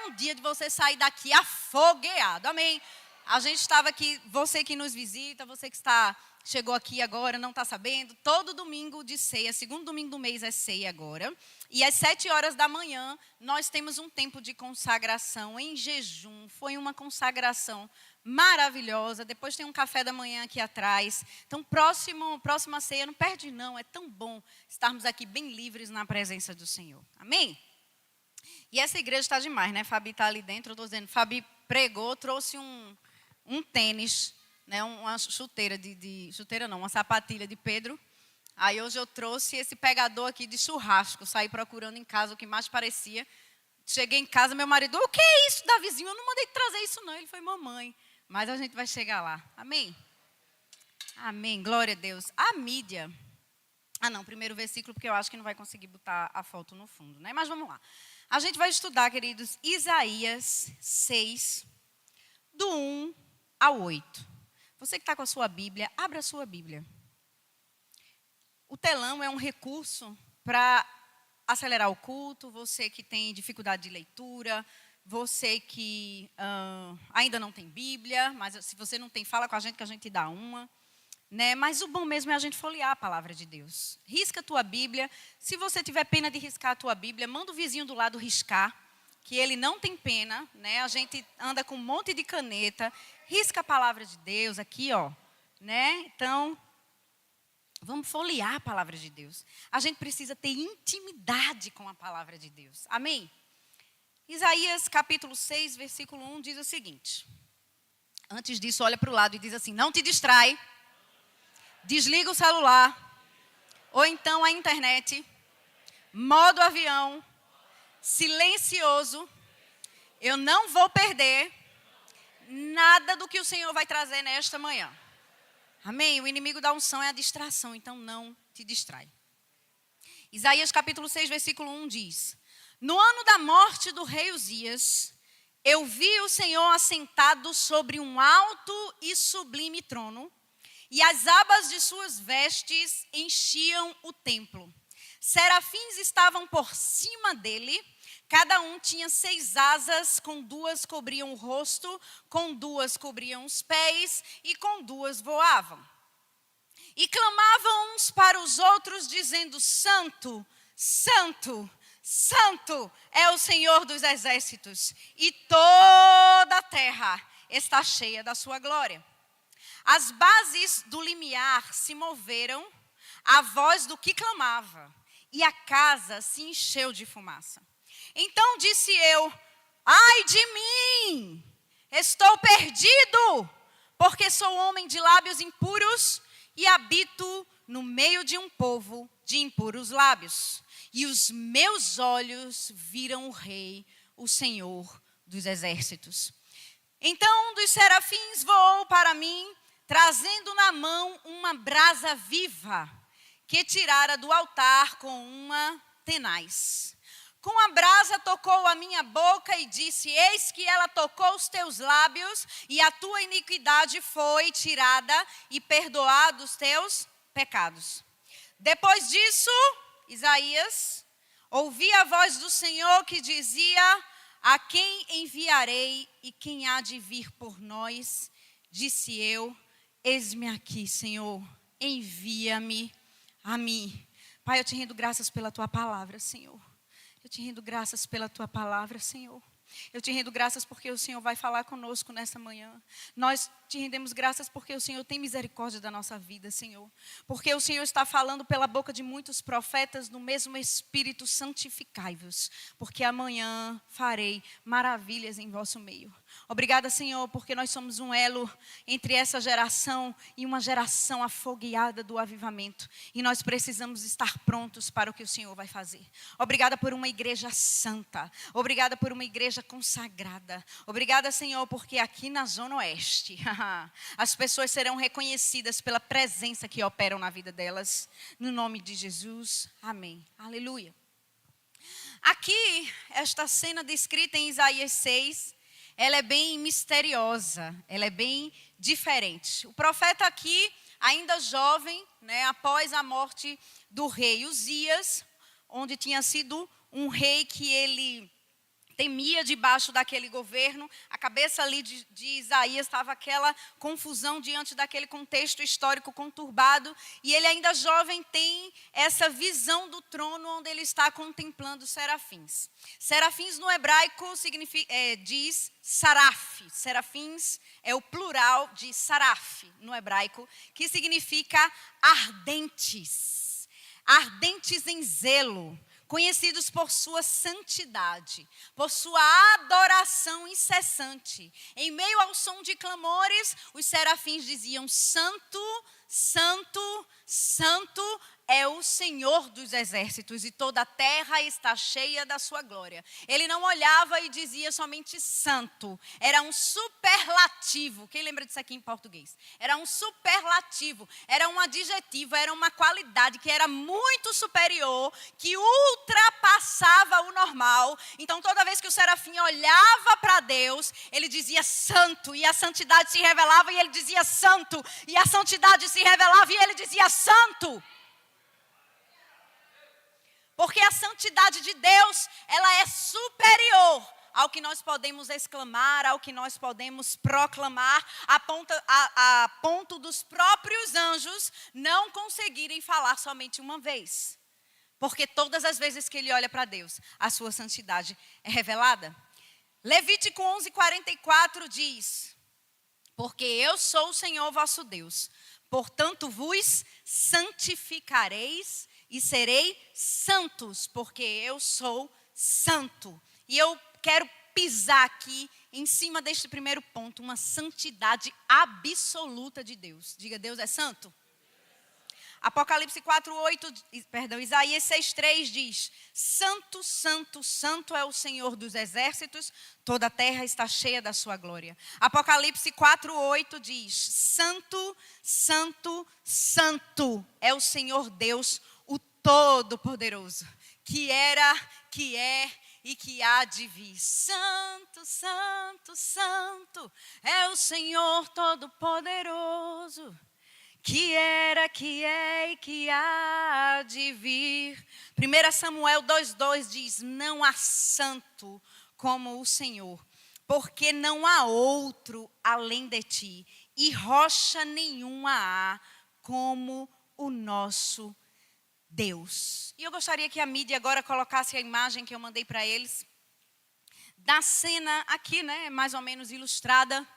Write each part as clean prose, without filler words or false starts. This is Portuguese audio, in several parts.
um dia de você sair daqui afogueado. Amém? A gente estava aqui, você que nos visita, você que chegou aqui agora, não está sabendo, todo domingo de ceia, segundo domingo do mês é ceia agora. E às 7 horas da manhã, nós temos um tempo de consagração em jejum. Foi uma consagração maravilhosa. Depois tem um café da manhã aqui atrás. Então, próxima ceia, não perde não. É tão bom estarmos aqui bem livres na presença do Senhor. Amém? E essa igreja está demais, né? Fabi está ali dentro, eu estou dizendo. Fabi pregou, trouxe um tênis, né? Uma chuteira chuteira não, uma sapatilha de Pedro. Aí hoje eu trouxe esse pegador aqui de churrasco. Saí procurando em casa o que mais parecia. Cheguei em casa, meu marido, o que é isso, Davizinho? Eu não mandei trazer isso não, ele foi mamãe. Mas a gente vai chegar lá. Amém? Amém, glória a Deus. A mídia. Não, primeiro versículo, porque eu acho que não vai conseguir botar a foto no fundo, né? Mas vamos lá. A gente vai estudar, queridos, Isaías 6, do 1 ao 8. Você que está com a sua Bíblia, abra a sua Bíblia. O telão é um recurso para acelerar o culto. Você que tem dificuldade de leitura, você que ainda não tem Bíblia, mas se você não tem, fala com a gente que a gente dá uma. Né? Mas o bom mesmo é a gente folhear a palavra de Deus. Risca a tua Bíblia. Se você tiver pena de riscar a tua Bíblia, manda o vizinho do lado riscar, que ele não tem pena, né? A gente anda com um monte de caneta, risca a palavra de Deus aqui, ó, né? Então, vamos folhear a palavra de Deus. A gente precisa ter intimidade com a palavra de Deus. Amém? Isaías capítulo 6, versículo 1 diz o seguinte. Antes disso, olha para o lado e diz assim: não te distrai. Desliga o celular, ou então a internet, modo avião, silencioso. Eu não vou perder nada do que o Senhor vai trazer nesta manhã. Amém? O inimigo da unção é a distração, então não te distrai. Isaías capítulo 6, versículo 1 diz: no ano da morte do rei Uzias, eu vi o Senhor assentado sobre um alto e sublime trono, e as abas de suas vestes enchiam o templo. Serafins estavam por cima dele, cada um tinha 6 asas, com 2 cobriam o rosto, com 2 cobriam os pés e com 2 voavam. E clamavam uns para os outros, dizendo: Santo, Santo, Santo é o Senhor dos exércitos, e toda a terra está cheia da sua glória. As bases do limiar se moveram à voz do que clamava, e a casa se encheu de fumaça. Então disse eu: ai de mim, estou perdido, porque sou homem de lábios impuros e habito no meio de um povo de impuros lábios. E os meus olhos viram o Rei, o Senhor dos exércitos. Então um dos serafins voou para mim, trazendo na mão uma brasa viva, que tirara do altar com uma tenaz. Com a brasa tocou a minha boca e disse: eis que ela tocou os teus lábios, e a tua iniquidade foi tirada e perdoados os teus pecados. Depois disso, Isaías ouvi a voz do Senhor que dizia: a quem enviarei e quem há de vir por nós? Disse eu: eis-me aqui, Senhor, envia-me a mim. Pai, eu te rendo graças pela tua palavra, Senhor. Eu te rendo graças pela tua palavra, Senhor. Eu te rendo graças porque o Senhor vai falar conosco nessa manhã. Nós te rendemos graças porque o Senhor tem misericórdia da nossa vida, Senhor. Porque o Senhor está falando pela boca de muitos profetas no mesmo Espírito, santificai-vos. Porque amanhã farei maravilhas em vosso meio. Obrigada, Senhor, porque nós somos um elo entre essa geração e uma geração afogueada do avivamento. E nós precisamos estar prontos para o que o Senhor vai fazer. Obrigada por uma igreja santa. Obrigada por uma igreja consagrada. Obrigada, Senhor, porque aqui na Zona Oeste, as pessoas serão reconhecidas pela presença que operam na vida delas. No nome de Jesus, amém. Aleluia. Aqui, esta cena descrita em Isaías 6, ela é bem misteriosa, ela é bem diferente. O profeta aqui, ainda jovem, né, após a morte do rei Uzias, onde tinha sido um rei que ele temia debaixo daquele governo. A cabeça ali de Isaías estava aquela confusão diante daquele contexto histórico conturbado. E ele ainda jovem tem essa visão do trono onde ele está contemplando os serafins. Serafins no hebraico diz saraf. Serafins é o plural de saraf no hebraico, que significa ardentes. Ardentes em zelo. Conhecidos por sua santidade, por sua adoração incessante. Em meio ao som de clamores, os serafins diziam: Santo, Santo, Santo é o Senhor dos exércitos e toda a terra está cheia da sua glória. Ele não olhava e dizia somente santo, era um superlativo. Quem lembra disso aqui em português? Era um superlativo, era um adjetivo, era uma qualidade que era muito superior, que ultrapassava o normal. Então toda vez que o serafim olhava para Deus, ele dizia santo, e a santidade se revelava e ele dizia santo, e a santidade se revelava e ele dizia santo. Porque a santidade de Deus, ela é superior ao que nós podemos exclamar, ao que nós podemos proclamar, a ponto dos próprios anjos não conseguirem falar somente uma vez. Porque todas as vezes que ele olha para Deus, a sua santidade é revelada. Levítico 11:44 diz: Porque eu sou o Senhor vosso Deus, portanto vos santificareis e serei santos, porque eu sou santo. E eu quero pisar aqui em cima deste primeiro ponto, uma santidade absoluta de Deus. Diga: Deus é santo. Apocalipse 4:8, Isaías 6:3 diz: Santo, santo, santo é o Senhor dos exércitos, toda a terra está cheia da sua glória. Apocalipse 4:8 diz: Santo, santo, santo é o Senhor Deus, o Todo-Poderoso, que era, que é e que há de vir. Santo, santo, santo é o Senhor Todo-Poderoso, que era, que é e que há de vir. 1 Samuel 2:2 diz: Não há santo como o Senhor, porque não há outro além de ti, e rocha nenhuma há como o nosso Deus. E eu gostaria que a mídia agora colocasse a imagem que eu mandei para eles, da cena aqui, né, mais ou menos ilustrada,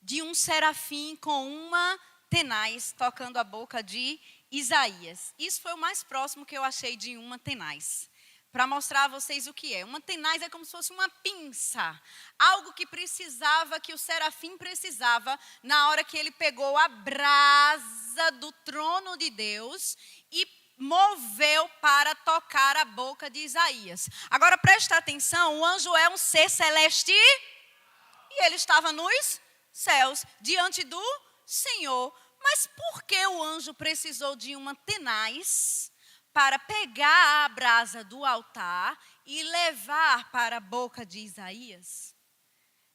de um serafim com uma tenaz tocando a boca de Isaías. Isso foi o mais próximo que eu achei de uma tenaz, para mostrar a vocês o que é. Uma tenaz é como se fosse uma pinça, algo que precisava, que o serafim precisava, na hora que ele pegou a brasa do trono de Deus e moveu para tocar a boca de Isaías. Agora presta atenção, o anjo é um ser celeste e ele estava nos céus, diante do Senhor. Mas por que o anjo precisou de uma tenaz para pegar a brasa do altar e levar para a boca de Isaías?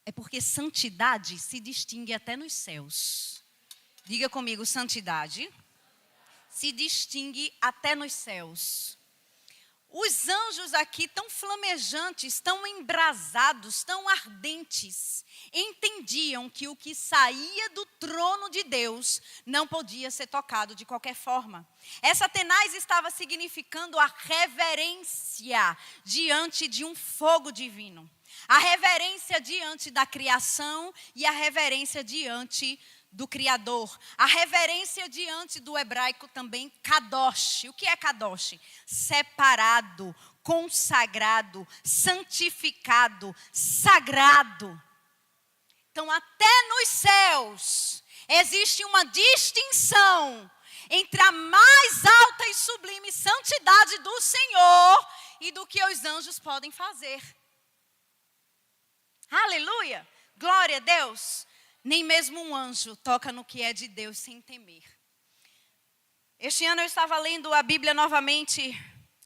É porque santidade se distingue até nos céus. Diga comigo: santidade se distingue até nos céus. Os anjos aqui tão flamejantes, tão embrasados, tão ardentes, entendiam que o que saía do trono de Deus não podia ser tocado de qualquer forma. Essa tenaz estava significando a reverência diante de um fogo divino. A reverência diante da criação e a reverência diante do Criador. A reverência diante do hebraico também, kadosh. O que é kadosh? Separado, consagrado, santificado, sagrado. Então, até nos céus, existe uma distinção entre a mais alta e sublime santidade do Senhor e do que os anjos podem fazer. Aleluia! Glória a Deus! Nem mesmo um anjo toca no que é de Deus sem temer. Este ano eu estava lendo a Bíblia novamente,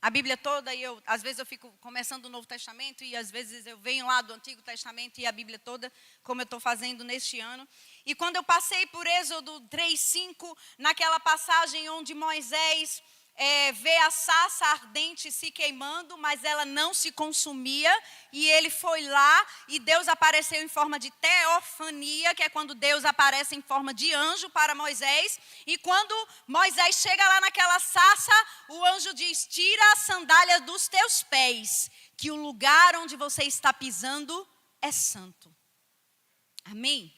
a Bíblia toda, e às vezes eu fico começando o Novo Testamento, e às vezes eu venho lá do Antigo Testamento e a Bíblia toda, como eu estou fazendo neste ano. E quando eu passei por Êxodo 3:5, naquela passagem onde Moisés ver a sarça ardente se queimando, mas ela não se consumia. E ele foi lá e Deus apareceu em forma de teofania, que é quando Deus aparece em forma de anjo para Moisés. E quando Moisés chega lá naquela sarça, o anjo diz: tira a sandália dos teus pés, que o lugar onde você está pisando é santo. Amém?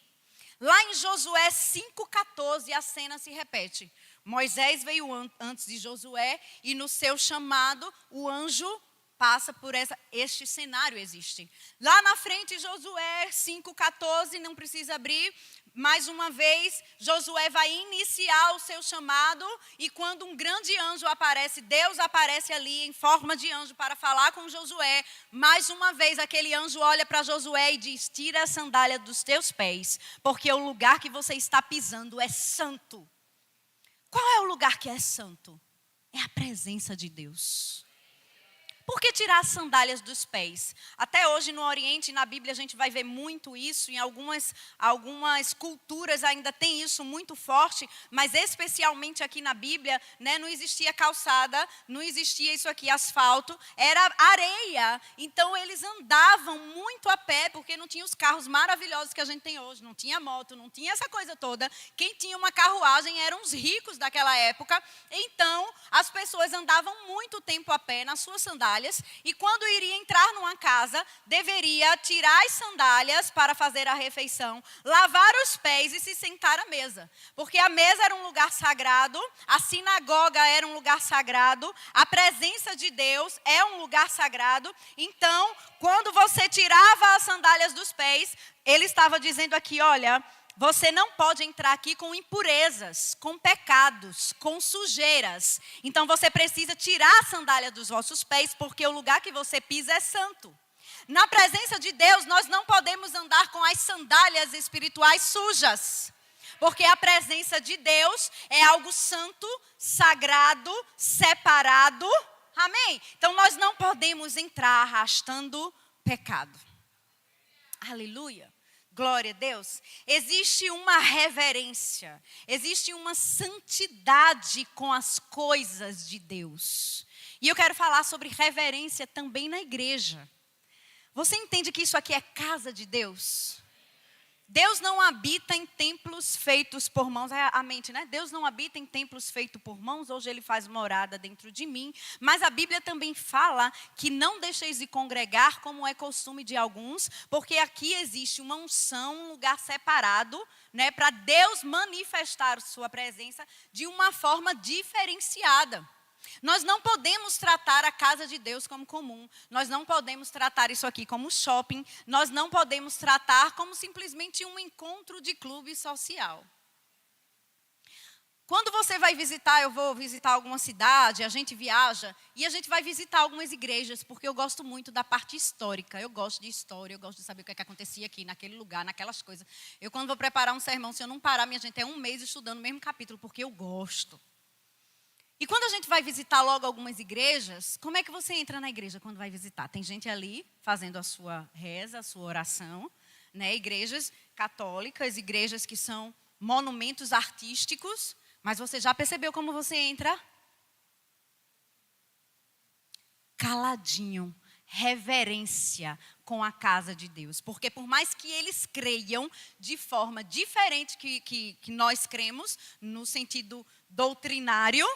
Lá em Josué 5,14 a cena se repete. Moisés veio antes de Josué e no seu chamado o anjo passa por este cenário existe. Lá na frente Josué 5,14, não precisa abrir. Mais uma vez, Josué vai iniciar o seu chamado e quando um grande anjo aparece, Deus aparece ali em forma de anjo para falar com Josué. Mais uma vez, aquele anjo olha para Josué e diz: tira a sandália dos teus pés, porque o lugar que você está pisando é santo. Qual é o lugar que é santo? É a presença de Deus. Por que tirar as sandálias dos pés? Até hoje no Oriente, na Bíblia, a gente vai ver muito isso. Em algumas culturas ainda tem isso muito forte. Mas especialmente aqui na Bíblia, né, não existia calçada, não existia isso aqui, asfalto. Era areia. Então eles andavam muito a pé, porque não tinha os carros maravilhosos que a gente tem hoje. Não tinha moto, não tinha essa coisa toda. Quem tinha uma carruagem eram os ricos daquela época. Então as pessoas andavam muito tempo a pé nas suas sandálias. E quando iria entrar numa casa, deveria tirar as sandálias para fazer a refeição, lavar os pés e se sentar à mesa. Porque a mesa era um lugar sagrado, a sinagoga era um lugar sagrado, a presença de Deus é um lugar sagrado. Então, quando você tirava as sandálias dos pés, ele estava dizendo aqui, olha, você não pode entrar aqui com impurezas, com pecados, com sujeiras. Então você precisa tirar a sandália dos vossos pés, porque o lugar que você pisa é santo. Na presença de Deus, nós não podemos andar com as sandálias espirituais sujas. Porque a presença de Deus é algo santo, sagrado, separado. Amém? Então nós não podemos entrar arrastando pecado. Aleluia. Glória a Deus. Existe uma reverência, existe uma santidade com as coisas de Deus. E eu quero falar sobre reverência também na igreja. Você entende que isso aqui é casa de Deus? Deus não habita em templos feitos por mãos, é a mente, né? Deus não habita em templos feitos por mãos, hoje Ele faz morada dentro de mim. Mas a Bíblia também fala que não deixeis de congregar, como é costume de alguns, porque aqui existe uma unção, um lugar separado, né? Para Deus manifestar sua presença de uma forma diferenciada. Nós não podemos tratar a casa de Deus como comum. Nós não podemos tratar isso aqui como shopping. Nós não podemos tratar como simplesmente um encontro de clube social. Quando você vai visitar, eu vou visitar alguma cidade, a gente viaja e a gente vai visitar algumas igrejas, porque eu gosto muito da parte histórica. Eu gosto de história, eu gosto de saber o que acontecia aqui, naquele lugar, naquelas coisas. Eu quando vou preparar um sermão, se eu não parar, minha gente, é um mês estudando o mesmo capítulo, porque eu gosto. E quando a gente vai visitar logo algumas igrejas, como é que você entra na igreja quando vai visitar? Tem gente ali fazendo a sua reza, a sua oração, né? Igrejas católicas, igrejas que são monumentos artísticos, mas você já percebeu como você entra? Caladinho, reverência com a casa de Deus. Porque por mais que eles creiam de forma diferente que nós cremos, no sentido doutrinário,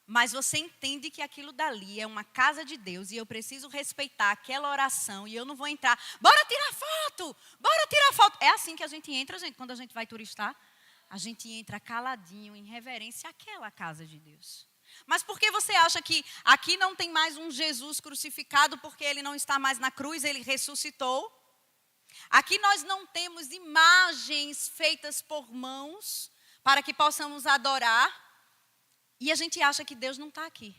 mas você entende que aquilo dali é uma casa de Deus e eu preciso respeitar aquela oração e eu não vou entrar, bora tirar foto, bora tirar foto. É assim que a gente entra, gente, quando a gente vai turistar. A gente entra caladinho, em reverência àquela casa de Deus. Mas por que você acha que aqui não tem mais um Jesus crucificado porque ele não está mais na cruz, ele ressuscitou? Aqui nós não temos imagens feitas por mãos para que possamos adorar. E a gente acha que Deus não está aqui.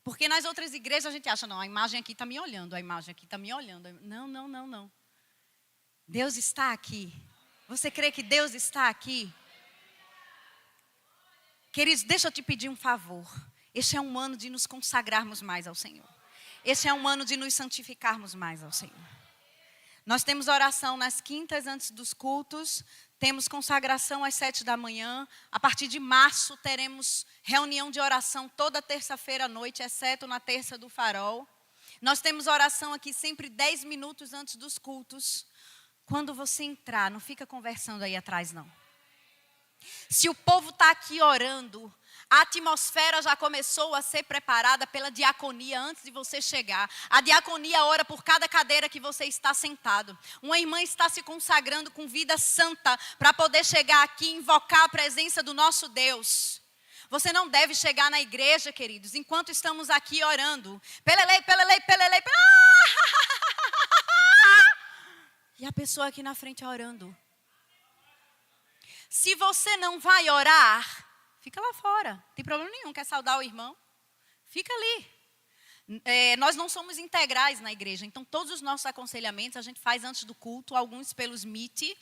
Porque nas outras igrejas a gente acha, não, a imagem aqui está me olhando, a imagem aqui está me olhando. Não. Deus está aqui. Você crê que Deus está aqui? Queridos, deixa eu te pedir um favor. Este é um ano de nos consagrarmos mais ao Senhor. Este é um ano de nos santificarmos mais ao Senhor. Nós temos oração nas quintas antes dos cultos. temos consagração às 7 da manhã. A partir de março teremos reunião de oração toda terça-feira à noite, exceto na terça do farol. Nós temos oração aqui sempre 10 minutos antes dos cultos. Quando você entrar, não fica conversando aí atrás não. Se o povo está aqui orando, a atmosfera já começou a ser preparada pela diaconia antes de você chegar. A diaconia ora por cada cadeira que você está sentado. Uma irmã está se consagrando com vida santa para poder chegar aqui e invocar a presença do nosso Deus. Você não deve chegar na igreja, queridos, enquanto estamos aqui orando. Pelelei, pelelei, pelelei, pelelei. E a pessoa aqui na frente orando. Se você não vai orar, fica lá fora. Não tem problema nenhum. Quer saudar o irmão? Fica ali. Nós não somos integrais na igreja. Então, todos os nossos aconselhamentos a gente faz antes do culto. Alguns pelos Meet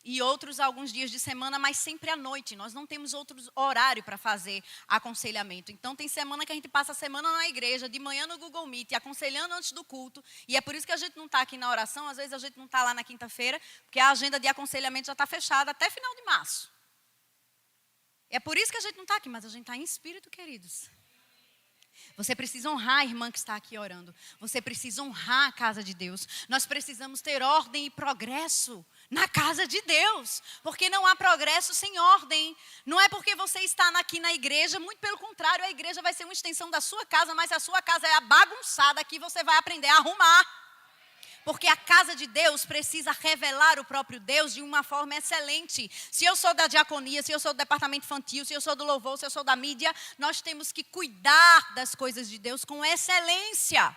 e outros alguns dias de semana, mas sempre à noite. Nós não temos outro horário para fazer aconselhamento. Então, tem semana que a gente passa a semana na igreja, de manhã no Google Meet, aconselhando antes do culto. E é por isso que a gente não está aqui na oração. Às vezes a gente não está lá na quinta-feira, porque a agenda de aconselhamento já está fechada até final de março. É por isso que a gente não está aqui, mas a gente está em espírito, queridos. Você precisa honrar a irmã que está aqui orando. Você precisa honrar a casa de Deus. Nós precisamos ter ordem e progresso na casa de Deus. Porque não há progresso sem ordem. Não é porque você está aqui na igreja, muito pelo contrário, a igreja vai ser uma extensão da sua casa, mas a sua casa é bagunçada, aqui você vai aprender a arrumar. Porque a casa de Deus precisa revelar o próprio Deus de uma forma excelente. Se eu sou da diaconia, se eu sou do departamento infantil, se eu sou do louvor, se eu sou da mídia, nós temos que cuidar das coisas de Deus com excelência.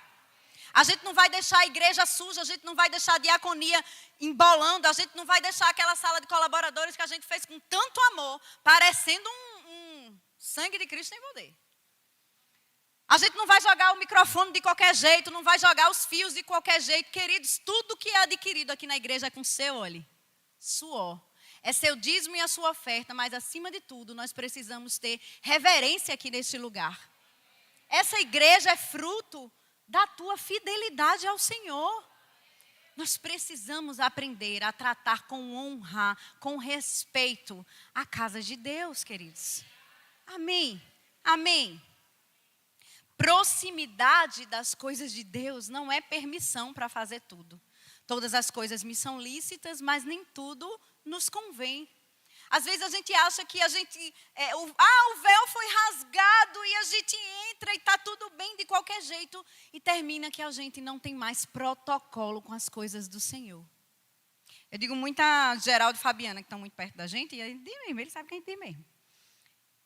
A gente não vai deixar a igreja suja, a gente não vai deixar a diaconia embolando, a gente não vai deixar aquela sala de colaboradores que a gente fez com tanto amor, parecendo um sangue de Cristo em poder. A gente não vai jogar o microfone de qualquer jeito, não vai jogar os fios de qualquer jeito. Queridos, tudo que é adquirido aqui na igreja é com seu, olhe, suor. É seu dízimo e a sua oferta, mas acima de tudo, nós precisamos ter reverência aqui neste lugar. Essa igreja é fruto da tua fidelidade ao Senhor. Nós precisamos aprender a tratar com honra, com respeito a casa de Deus, queridos. Amém, amém. Proximidade das coisas de Deus não é permissão para fazer tudo. Todas as coisas me são lícitas, mas nem tudo nos convém. Às vezes a gente acha que o véu foi rasgado e a gente entra e está tudo bem de qualquer jeito. E termina que a gente não tem mais protocolo com as coisas do Senhor. Eu digo muito a Geraldo e Fabiana, que estão muito perto da gente, e ele sabe que a gente diz mesmo.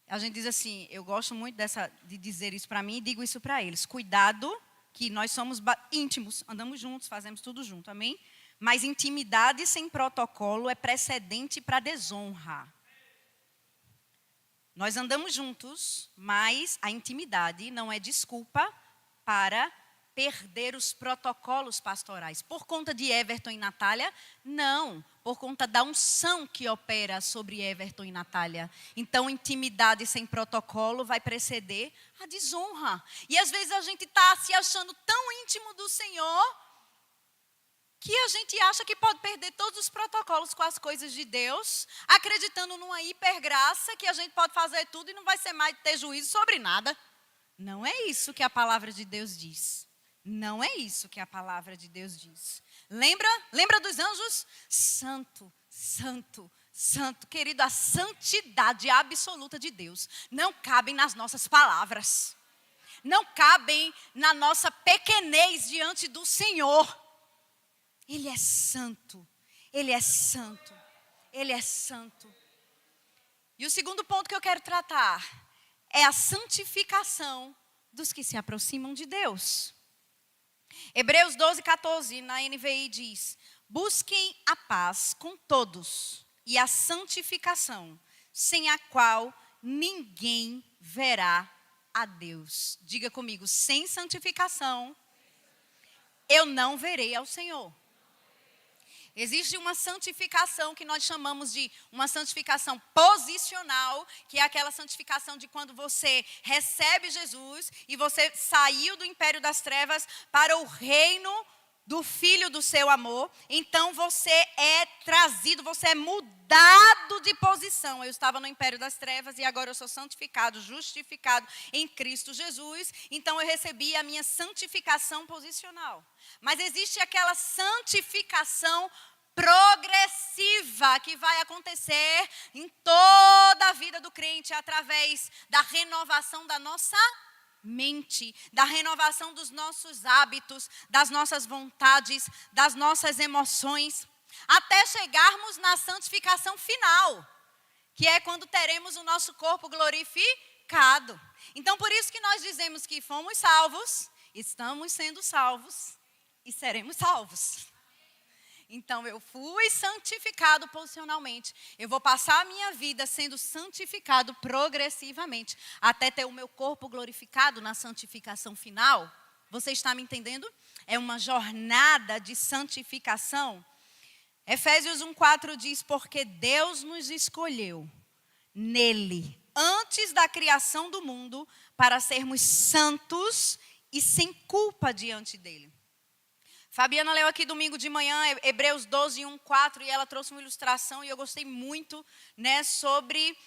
A gente diz assim, eu gosto muito de dizer isso para mim e digo isso para eles. Cuidado, que nós somos íntimos, andamos juntos, fazemos tudo junto, amém? Mas intimidade sem protocolo é precedente para desonra. Nós andamos juntos, mas a intimidade não é desculpa para perder os protocolos pastorais. Por conta de Everton e Natália? Não, por conta da unção que opera sobre Everton e Natália. Então, intimidade sem protocolo vai preceder a desonra. E às vezes a gente está se achando tão íntimo do Senhor que a gente acha que pode perder todos os protocolos com as coisas de Deus, acreditando numa hipergraça que a gente pode fazer tudo e não vai ser mais ter juízo sobre nada. Não é isso que a palavra de Deus diz. Não é isso que a palavra de Deus diz. Lembra dos anjos? Santo, santo, santo. Querido, a santidade absoluta de Deus não cabe nas nossas palavras. Não cabem na nossa pequenez diante do Senhor. Ele é santo, Ele é santo, Ele é santo. E o segundo ponto que eu quero tratar é a santificação dos que se aproximam de Deus. Hebreus 12:14 na NVI diz: busquem a paz com todos e a santificação, sem a qual ninguém verá a Deus. Diga comigo, sem santificação, eu não verei ao Senhor. Existe uma santificação que nós chamamos de uma santificação posicional, que é aquela santificação de quando você recebe Jesus e você saiu do império das trevas para o reino do Filho do seu amor, então você é trazido, você é mudado de posição. Eu estava no império das trevas e agora eu sou santificado, justificado em Cristo Jesus. Então eu recebi a minha santificação posicional. Mas existe aquela santificação progressiva que vai acontecer em toda a vida do crente através da renovação da nossa mente, da renovação dos nossos hábitos, das nossas vontades, das nossas emoções, até chegarmos na santificação final, que é quando teremos o nosso corpo glorificado. Então, por isso que nós dizemos que fomos salvos, estamos sendo salvos e seremos salvos. Então, eu fui santificado posicionalmente. Eu vou passar a minha vida sendo santificado progressivamente, até ter o meu corpo glorificado na santificação final. Você está me entendendo? É uma jornada de santificação. Efésios 1:4 diz, porque Deus nos escolheu nele, antes da criação do mundo, para sermos santos e sem culpa diante dele. Fabiana leu aqui domingo de manhã, Hebreus 12:1-4, e ela trouxe uma ilustração e eu gostei muito, sobre,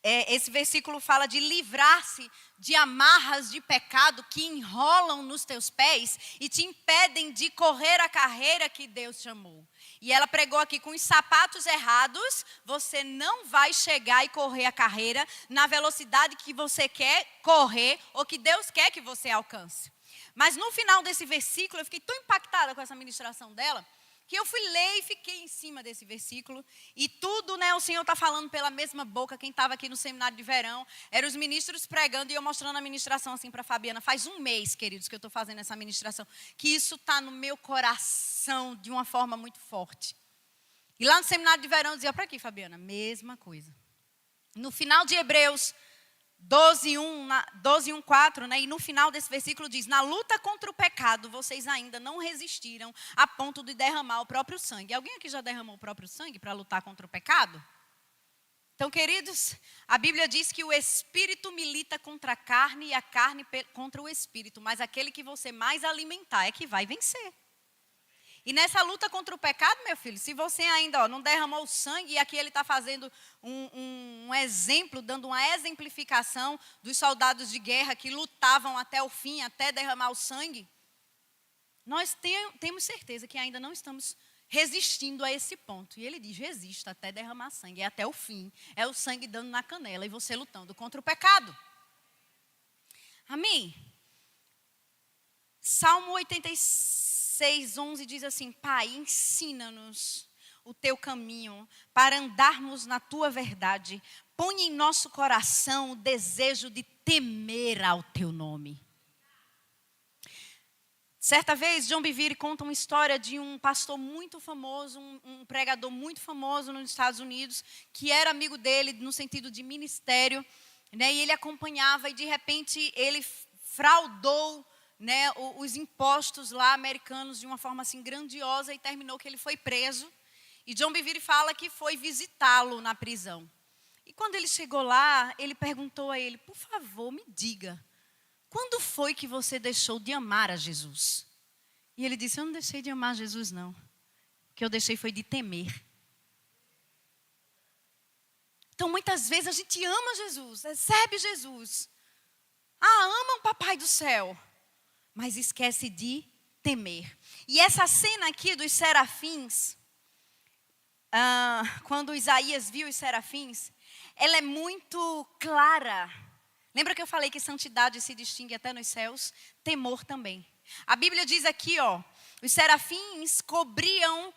esse versículo fala de livrar-se de amarras de pecado que enrolam nos teus pés e te impedem de correr a carreira que Deus chamou. E ela pregou aqui, com os sapatos errados, você não vai chegar e correr a carreira na velocidade que você quer correr ou que Deus quer que você alcance. Mas no final desse versículo, eu fiquei tão impactada com essa ministração dela, que eu fui ler e fiquei em cima desse versículo. E tudo, o Senhor está falando pela mesma boca. Quem estava aqui no seminário de verão, eram os ministros pregando e eu mostrando a ministração assim para a Fabiana. Faz um mês, queridos, que eu estou fazendo essa ministração, que isso está no meu coração de uma forma muito forte. E lá no seminário de verão eu dizia, para aqui, Fabiana, mesma coisa. No final de Hebreus 12:1-4, e no final desse versículo diz, na luta contra o pecado, vocês ainda não resistiram a ponto de derramar o próprio sangue. Alguém aqui já derramou o próprio sangue para lutar contra o pecado? Então, queridos, a Bíblia diz que o Espírito milita contra a carne e a carne contra o Espírito, mas aquele que você mais alimentar é que vai vencer. E nessa luta contra o pecado, meu filho, se você ainda não derramou o sangue, e aqui ele está fazendo um exemplo, dando uma exemplificação dos soldados de guerra que lutavam até o fim, até derramar o sangue, nós temos certeza que ainda não estamos resistindo a esse ponto. E ele diz, resista até derramar sangue, é até o fim, é o sangue dando na canela e você lutando contra o pecado. Amém? Salmo 86:11 diz assim, Pai, ensina-nos o teu caminho para andarmos na tua verdade. Põe em nosso coração o desejo de temer ao teu nome. Certa vez, John Bevere conta uma história de um pastor muito famoso, um pregador muito famoso nos Estados Unidos, que era amigo dele no sentido de ministério, e ele acompanhava e de repente ele fraudou os impostos lá americanos de uma forma assim grandiosa e terminou que ele foi preso. E John Bevere fala que foi visitá-lo na prisão. E quando ele chegou lá, ele perguntou a ele, por favor, me diga, quando foi que você deixou de amar a Jesus? E ele disse, eu não deixei de amar Jesus não. O que eu deixei foi de temer. Então muitas vezes a gente ama Jesus, recebe Jesus. Ama o Papai do céu. Mas esquece de temer. E essa cena aqui dos serafins, quando Isaías viu os serafins, ela é muito clara. Lembra que eu falei que santidade se distingue até nos céus? Temor também. A Bíblia diz aqui, os serafins cobriam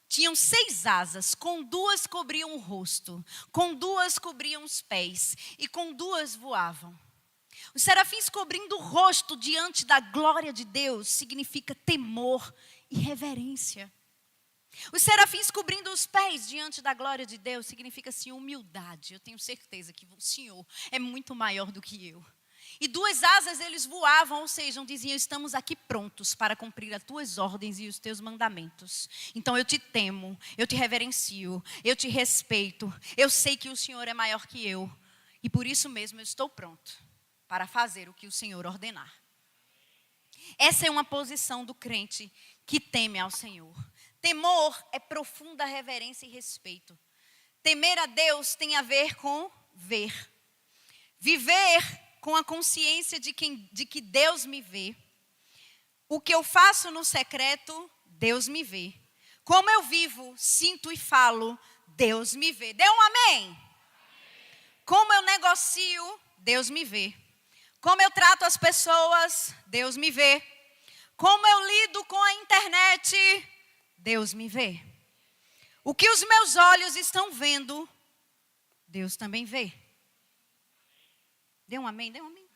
tinham 6 asas, com 2 cobriam o rosto, com 2 cobriam os pés e com 2 voavam. Os serafins cobrindo o rosto diante da glória de Deus significa temor e reverência. Os serafins cobrindo os pés diante da glória de Deus significa assim, humildade. Eu tenho certeza que o Senhor é muito maior do que eu. E 2 asas eles voavam, ou seja, diziam, estamos aqui prontos para cumprir as tuas ordens e os teus mandamentos. Então eu te temo, eu te reverencio, eu te respeito. Eu sei que o Senhor é maior que eu. E por isso mesmo eu estou pronto para fazer o que o Senhor ordenar. Essa é uma posição do crente que teme ao Senhor. Temor é profunda reverência e respeito. Temer a Deus tem a ver com ver. Viver com a consciência de que Deus me vê. O que eu faço no secreto, Deus me vê. Como eu vivo, sinto e falo, Deus me vê. Dê um amém? Como eu negocio, Deus me vê. Como eu trato as pessoas, Deus me vê. Como eu lido com a internet, Deus me vê. O que os meus olhos estão vendo, Deus também vê. Dê um amém, dê um amém.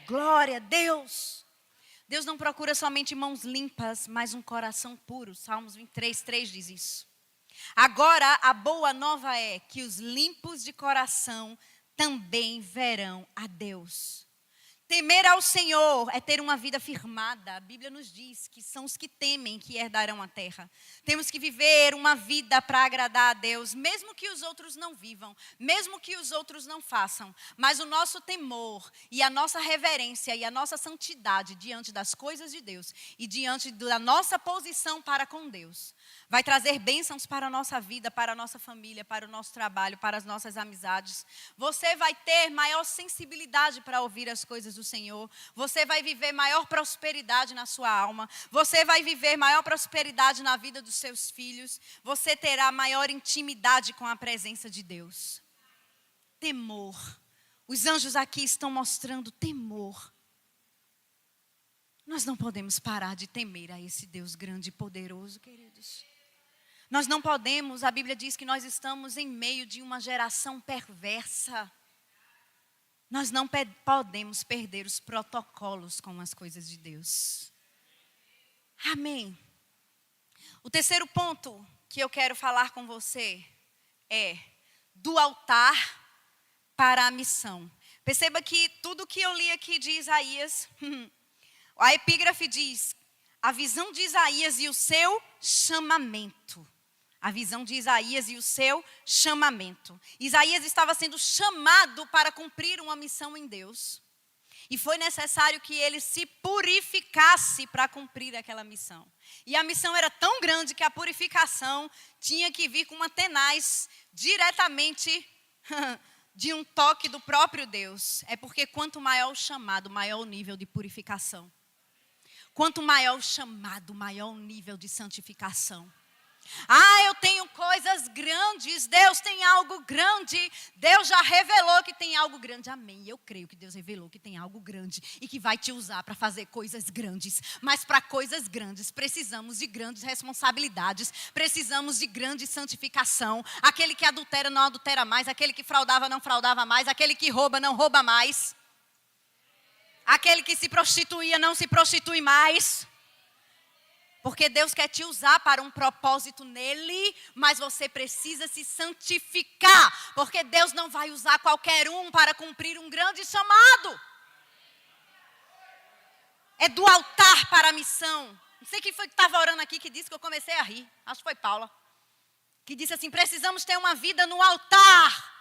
Glória a Deus. Deus não procura somente mãos limpas, mas um coração puro. Salmos 23:3 diz isso. Agora, a boa nova é que os limpos de coração também verão a Deus. Temer ao Senhor é ter uma vida firmada. A Bíblia nos diz que são os que temem que herdarão a terra. Temos que viver uma vida para agradar a Deus, mesmo que os outros não vivam, mesmo que os outros não façam. Mas o nosso temor e a nossa reverência e a nossa santidade diante das coisas de Deus e diante da nossa posição para com Deus vai trazer bênçãos para a nossa vida, para a nossa família, para o nosso trabalho, para as nossas amizades. Você vai ter maior sensibilidade para ouvir as coisas do Senhor. Você vai viver maior prosperidade na sua alma. Você vai viver maior prosperidade na vida dos seus filhos. Você terá maior intimidade com a presença de Deus. Temor. Os anjos aqui estão mostrando temor. Nós não podemos parar de temer a esse Deus grande e poderoso, queridos. Nós não podemos, a Bíblia diz que nós estamos em meio de uma geração perversa. Nós não podemos perder os protocolos com as coisas de Deus. Amém. O terceiro ponto que eu quero falar com você é do altar para a missão. Perceba que tudo que eu li aqui de Isaías, a epígrafe diz, a visão de Isaías e o seu chamamento. A visão de Isaías e o seu chamamento. Isaías estava sendo chamado para cumprir uma missão em Deus. E foi necessário que ele se purificasse para cumprir aquela missão. E a missão era tão grande que a purificação tinha que vir com uma tenaz diretamente de um toque do próprio Deus. É porque quanto maior o chamado, maior o nível de purificação. Quanto maior o chamado, maior o nível de santificação. Eu tenho coisas grandes, Deus tem algo grande, Deus já revelou que tem algo grande, amém, eu creio que Deus revelou que tem algo grande e que vai te usar para fazer coisas grandes, mas para coisas grandes precisamos de grandes responsabilidades, precisamos de grande santificação, aquele que adultera não adultera mais, aquele que fraudava não fraudava mais, aquele que rouba não rouba mais, aquele que se prostituía não se prostitui mais. Porque Deus quer te usar para um propósito nele, mas você precisa se santificar. Porque Deus não vai usar qualquer um para cumprir um grande chamado. É do altar para a missão. Não sei quem foi que estava orando aqui que disse que eu comecei a rir. Acho que foi Paula. Que disse assim, precisamos ter uma vida no altar.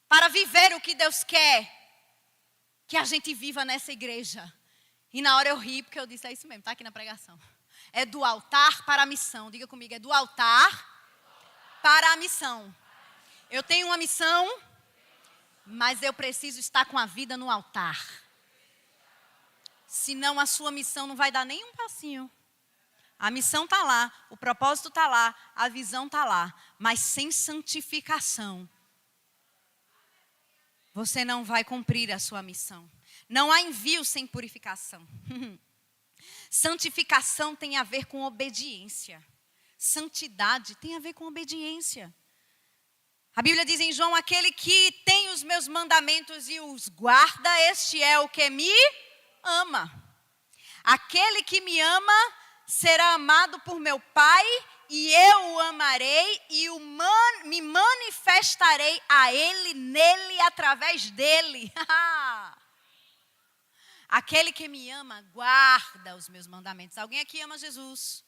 Para viver o que Deus quer que a gente viva nessa igreja. E na hora eu ri, porque eu disse, é isso mesmo, está aqui na pregação. É do altar para a missão. Diga comigo, é do altar para a missão. Eu tenho uma missão, mas eu preciso estar com a vida no altar. Senão a sua missão não vai dar nem um passinho. A missão está lá, o propósito está lá, a visão está lá. Mas sem santificação, você não vai cumprir a sua missão. Não há envio sem purificação. Santificação tem a ver com obediência. Santidade tem a ver com obediência. A Bíblia diz em João, aquele que tem os meus mandamentos e os guarda, este é o que me ama. Aquele que me ama será amado por meu Pai e eu o amarei e me manifestarei a ele, nele, através dele. Aquele que me ama, guarda os meus mandamentos. Alguém aqui ama Jesus?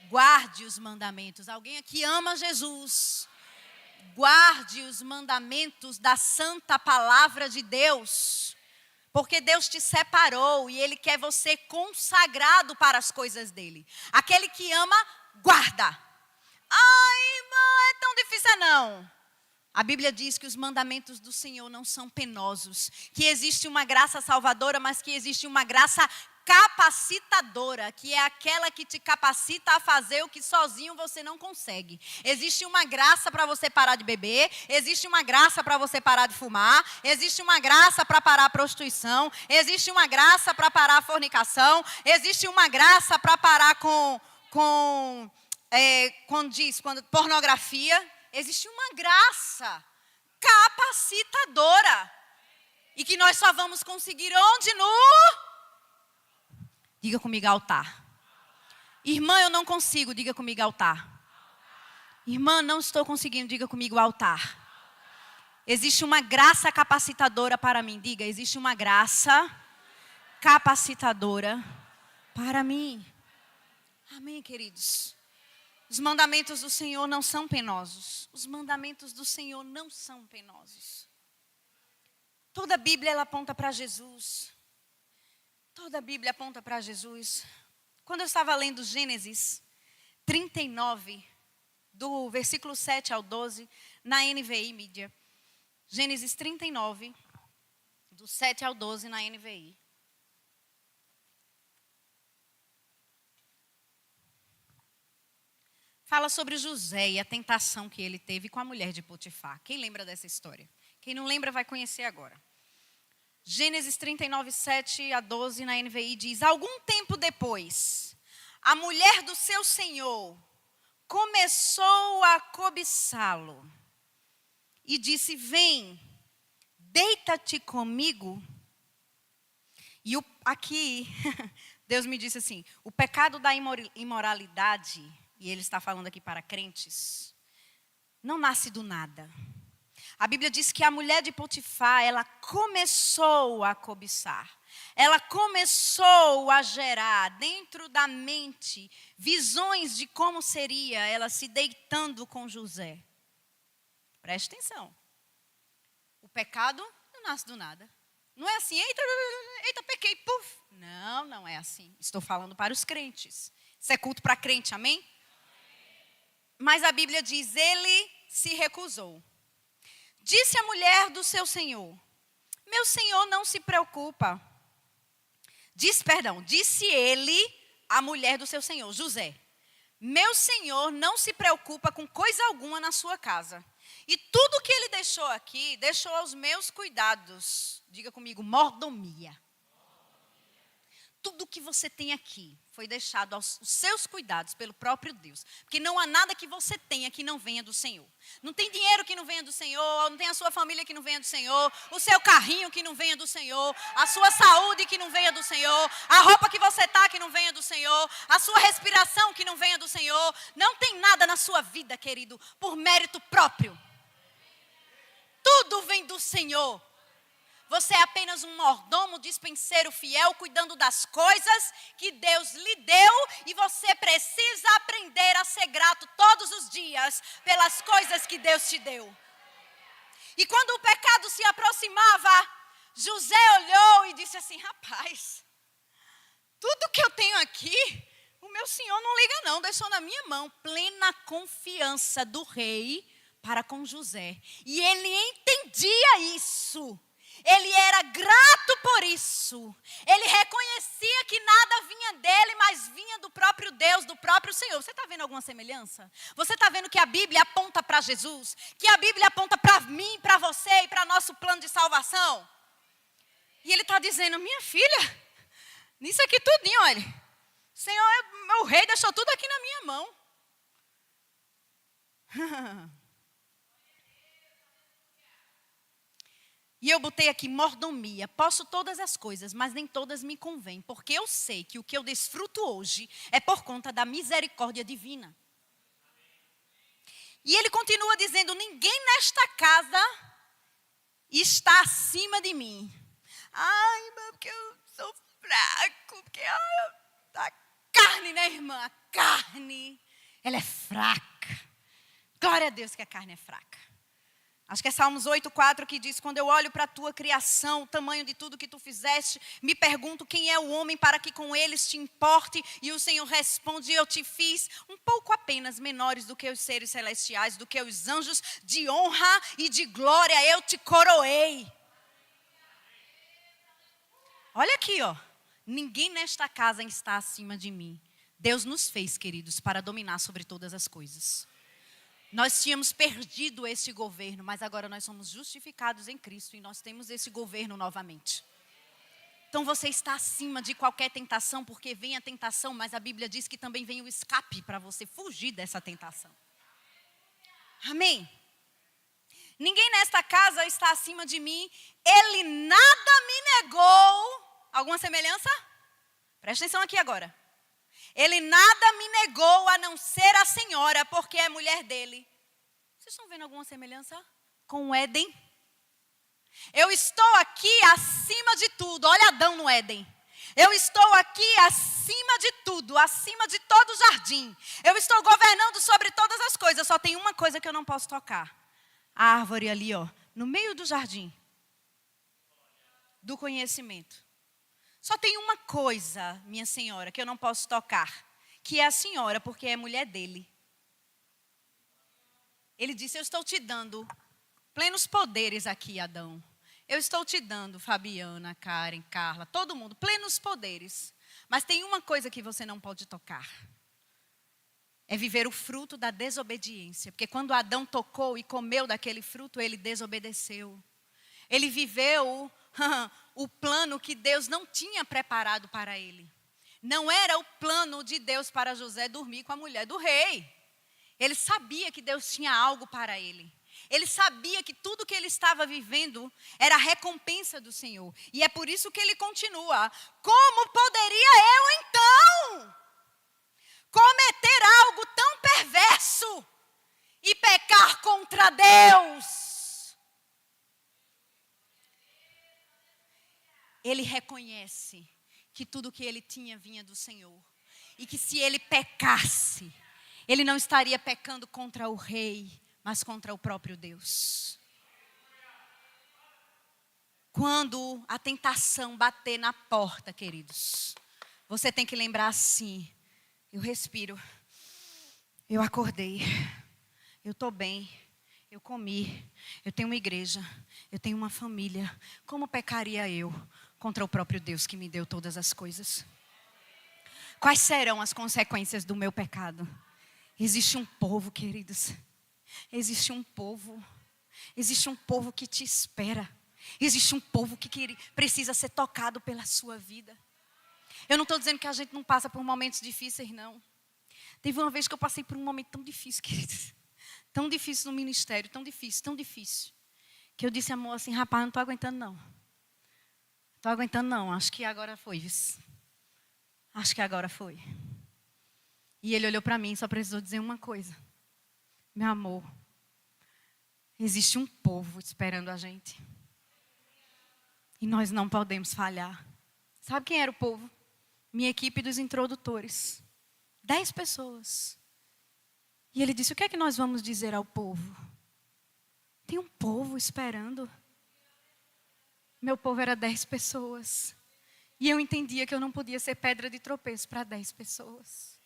Guarde os mandamentos. Alguém aqui ama Jesus? Guarde os mandamentos da santa palavra de Deus. Porque Deus te separou e Ele quer você consagrado para as coisas dEle. Aquele que ama, guarda. Ai, irmã, é tão difícil, não. A Bíblia diz que os mandamentos do Senhor não são penosos. Que existe uma graça salvadora, mas que existe uma graça capacitadora, que é aquela que te capacita a fazer o que sozinho você não consegue. Existe uma graça para você parar de beber, existe uma graça para você parar de fumar, existe uma graça para parar a prostituição, existe uma graça para parar a fornicação, existe uma graça para parar com pornografia. Existe uma graça capacitadora. E que nós só vamos conseguir onde? Diga comigo, altar. Irmã, eu não consigo, diga comigo, altar. Irmã, não estou conseguindo, diga comigo, altar. Existe uma graça capacitadora para mim, diga, existe uma graça capacitadora para mim. Amém, queridos? Os mandamentos do Senhor não são penosos. Os mandamentos do Senhor não são penosos. Toda a Bíblia ela aponta para Jesus. Toda a Bíblia aponta para Jesus. Quando eu estava lendo Gênesis 39, do versículo 7 ao 12, na NVI Mídia. Gênesis 39, do 7 ao 12 na NVI. Fala sobre José e a tentação que ele teve com a mulher de Potifar. Quem lembra dessa história? Quem não lembra vai conhecer agora. Gênesis 39, 7 a 12 na NVI diz: algum tempo depois, a mulher do seu senhor começou a cobiçá-lo e disse: vem, deita-te comigo. E aqui, Deus me disse assim, o pecado da imoralidade, e Ele está falando aqui para crentes, não nasce do nada. A Bíblia diz que a mulher de Potifar, ela começou a cobiçar. Ela começou a gerar dentro da mente visões de como seria ela se deitando com José. Preste atenção. O pecado não nasce do nada. Não é assim, eita, pequei, puf. Não, não é assim. Estou falando para os crentes. Isso é culto para crente, amém? Mas a Bíblia diz, ele se recusou. Disse a mulher do seu senhor, meu senhor não se preocupa. Disse ele, a mulher do seu senhor, José, meu senhor não se preocupa com coisa alguma na sua casa. E tudo que ele deixou aqui, deixou aos meus cuidados. Diga comigo, mordomia. Tudo que você tem aqui foi deixado aos seus cuidados pelo próprio Deus. Porque não há nada que você tenha que não venha do Senhor. Não tem dinheiro que não venha do Senhor, não tem a sua família que não venha do Senhor, o seu carrinho que não venha do Senhor, a sua saúde que não venha do Senhor, a roupa que você está que não venha do Senhor, a sua respiração que não venha do Senhor. Não tem nada na sua vida, querido, por mérito próprio. Tudo vem do Senhor. Você é apenas um mordomo, dispenseiro fiel, cuidando das coisas que Deus lhe deu. E você precisa aprender a ser grato todos os dias pelas coisas que Deus te deu. E quando o pecado se aproximava, José olhou e disse assim, rapaz, tudo que eu tenho aqui, o meu senhor não liga não, deixou na minha mão. Plena confiança do rei para com José. E ele entendia isso. Ele era grato por isso. Ele reconhecia que nada vinha dele, mas vinha do próprio Deus, do próprio Senhor. Você está vendo alguma semelhança? Você está vendo que a Bíblia aponta para Jesus? Que a Bíblia aponta para mim, para você e para nosso plano de salvação? E ele está dizendo, minha filha, nisso aqui tudinho, olha. Senhor, meu rei deixou tudo aqui na minha mão. E eu botei aqui mordomia. Posso todas as coisas, mas nem todas me convêm. Porque eu sei que o que eu desfruto hoje é por conta da misericórdia divina. E ele continua dizendo, ninguém nesta casa está acima de mim. Ai, irmã, porque eu sou fraco. Porque a carne, né, irmã? A carne, ela é fraca. Glória a Deus que a carne é fraca. Acho que é Salmos 8:4 que diz: quando eu olho para a tua criação, o tamanho de tudo que tu fizeste, me pergunto quem é o homem para que com eles te importe. E o Senhor responde: eu te fiz um pouco apenas menores do que os seres celestiais, do que os anjos, de honra e de glória eu te coroei. Olha aqui, ó. Ninguém nesta casa está acima de mim. Deus nos fez, queridos, para dominar sobre todas as coisas. Nós tínhamos perdido esse governo, mas agora nós somos justificados em Cristo e nós temos esse governo novamente. Então você está acima de qualquer tentação, porque vem a tentação, mas a Bíblia diz que também vem o escape para você fugir dessa tentação. Amém? Ninguém nesta casa está acima de mim, ele nada me negou. Alguma semelhança? Presta atenção aqui agora. Ele nada me negou a não ser a senhora, porque é mulher dele. Vocês estão vendo alguma semelhança com o Éden? Eu estou aqui acima de tudo. Olha Adão no Éden. Eu estou aqui acima de tudo, acima de todo o jardim. Eu estou governando sobre todas as coisas. Só tem uma coisa que eu não posso tocar. A árvore ali, ó, no meio do jardim. Do conhecimento. Só tem uma coisa, minha senhora, que eu não posso tocar, que é a senhora, porque é mulher dele. Ele disse: eu estou te dando plenos poderes aqui, Adão. Eu estou te dando, Fabiana, Karen, Carla, todo mundo, plenos poderes. Mas tem uma coisa que você não pode tocar. É viver o fruto da desobediência. Porque quando Adão tocou e comeu daquele fruto, ele desobedeceu. Ele viveu o plano que Deus não tinha preparado para ele. Não era o plano de Deus para José dormir com a mulher do rei. Ele sabia que Deus tinha algo para ele. Ele sabia que tudo que ele estava vivendo era a recompensa do Senhor. E é por isso que ele continua. Como poderia eu então cometer algo tão perverso e pecar contra Deus? Ele reconhece que tudo que ele tinha vinha do Senhor. E que se ele pecasse, ele não estaria pecando contra o rei, mas contra o próprio Deus. Quando a tentação bater na porta, queridos, você tem que lembrar assim: eu respiro, eu acordei, eu estou bem, eu comi, eu tenho uma igreja, eu tenho uma família. Como pecaria eu contra o próprio Deus que me deu todas as coisas? Quais serão as consequências do meu pecado? Existe um povo, queridos. Existe um povo. Existe um povo que te espera. Existe um povo que precisa ser tocado pela sua vida. Eu não estou dizendo que a gente não passa por momentos difíceis, não. Teve uma vez que eu passei por um momento tão difícil, queridos. Tão difícil no ministério, tão difícil. Que eu disse, amor, assim, rapaz, não estou aguentando, não. Estou aguentando, não. Acho que agora foi isso. Acho que agora foi. E ele olhou para mim e só precisou dizer uma coisa: meu amor, existe um povo esperando a gente. E nós não podemos falhar. Sabe quem era o povo? Minha equipe dos introdutores. 10 pessoas. E ele disse: o que é que nós vamos dizer ao povo? Tem um povo esperando. Meu povo era 10 pessoas. E eu entendia que eu não podia ser pedra de tropeço para 10 pessoas.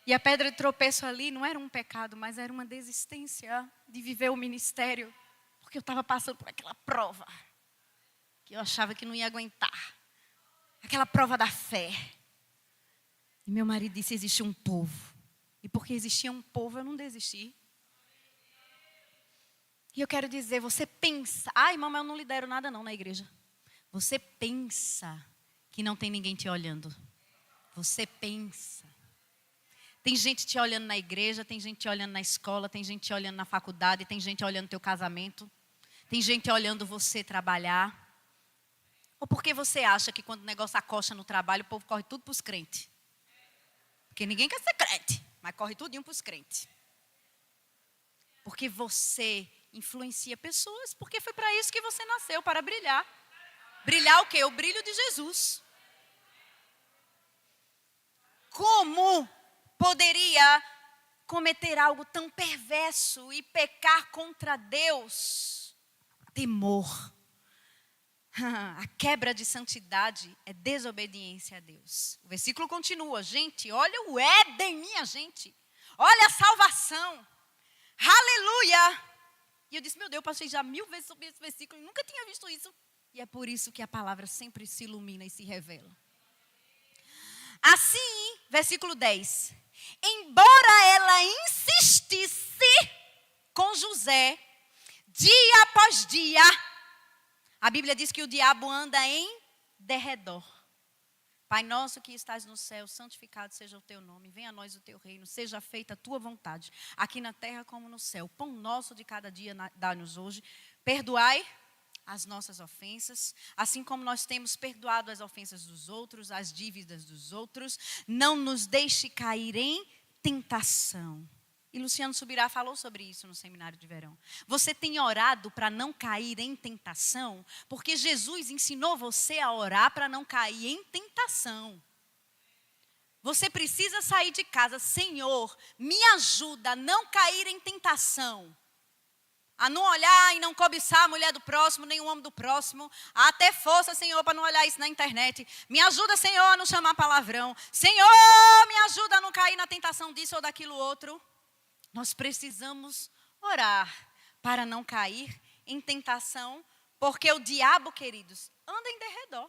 E a pedra de tropeço ali não era um pecado, mas era uma desistência de viver o ministério. Porque eu estava passando por aquela prova que eu achava que não ia aguentar. Aquela prova da fé. E meu marido disse: existe um povo. E porque existia um povo, eu não desisti. E eu quero dizer, você pensa... ai, mamãe, eu não lidero nada não na igreja. Você pensa que não tem ninguém te olhando. Você pensa. Tem gente te olhando na igreja, tem gente te olhando na escola, tem gente te olhando na faculdade, tem gente olhando teu casamento, tem gente olhando você trabalhar. Ou porque você acha que quando o negócio acocha no trabalho, o povo corre tudo para os crentes? Porque ninguém quer ser crente, mas corre tudinho para os crentes. Porque você influencia pessoas, porque foi para isso que você nasceu, para brilhar. Brilhar o quê? O brilho de Jesus. Como poderia cometer algo tão perverso e pecar contra Deus? Temor. A quebra de santidade é desobediência a Deus. O versículo continua. Gente, olha o Éden, minha gente. Olha a salvação. Aleluia. E eu disse, meu Deus, eu passei já 1000 vezes sobre esse versículo e nunca tinha visto isso. E é por isso que a palavra sempre se ilumina e se revela. Assim, versículo 10. Embora ela insistisse com José, dia após dia, a Bíblia diz que o diabo anda em derredor. Pai nosso que estás no céu, santificado seja o teu nome. Venha a nós o teu reino, seja feita a tua vontade, aqui na terra como no céu. Pão nosso de cada dia dá-nos hoje. Perdoai as nossas ofensas, assim como nós temos perdoado as ofensas dos outros, as dívidas dos outros. Não nos deixe cair em tentação. E Luciano Subirá falou sobre isso no seminário de verão. Você tem orado para não cair em tentação? Porque Jesus ensinou você a orar para não cair em tentação. Você precisa sair de casa. Senhor, me ajuda a não cair em tentação. A não olhar e não cobiçar a mulher do próximo, nem o homem do próximo. A ter força, Senhor, para não olhar isso na internet. Me ajuda, Senhor, a não chamar palavrão. Senhor, me ajuda a não cair na tentação disso ou daquilo outro. Nós precisamos orar para não cair em tentação, porque o diabo, queridos, anda em derredor.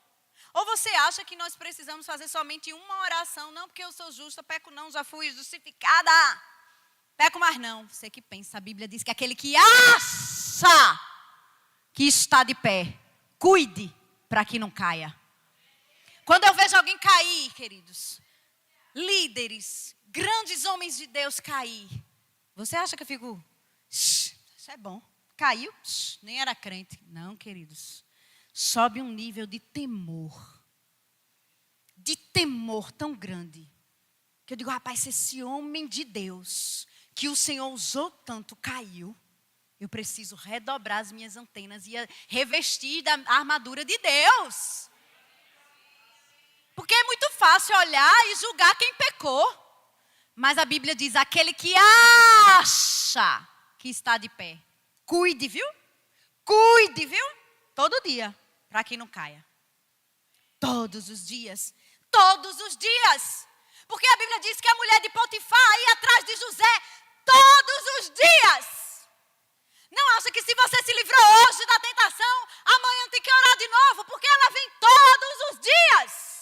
Ou você acha que nós precisamos fazer somente uma oração? Não, porque eu sou justa, peco não, já fui justificada. Peco mais não. Você que pensa, a Bíblia diz que aquele que acha que está de pé, cuide para que não caia. Quando eu vejo alguém cair, queridos, líderes, grandes homens de Deus cair, você acha que eu fico, isso é bom, caiu, nem era crente. Não, queridos, sobe um nível de temor tão grande, que eu digo, rapaz, se esse homem de Deus, que o Senhor usou tanto, caiu, eu preciso redobrar as minhas antenas e revestir da armadura de Deus. Porque é muito fácil olhar e julgar quem pecou. Mas a Bíblia diz, aquele que acha que está de pé, cuide, viu? Cuide, viu? Todo dia, para que não caia. Todos os dias. Todos os dias. Porque a Bíblia diz que a mulher de Potifar ia atrás de José todos os dias. Não acha que se você se livrou hoje da tentação, amanhã tem que orar de novo, porque ela vem todos os dias.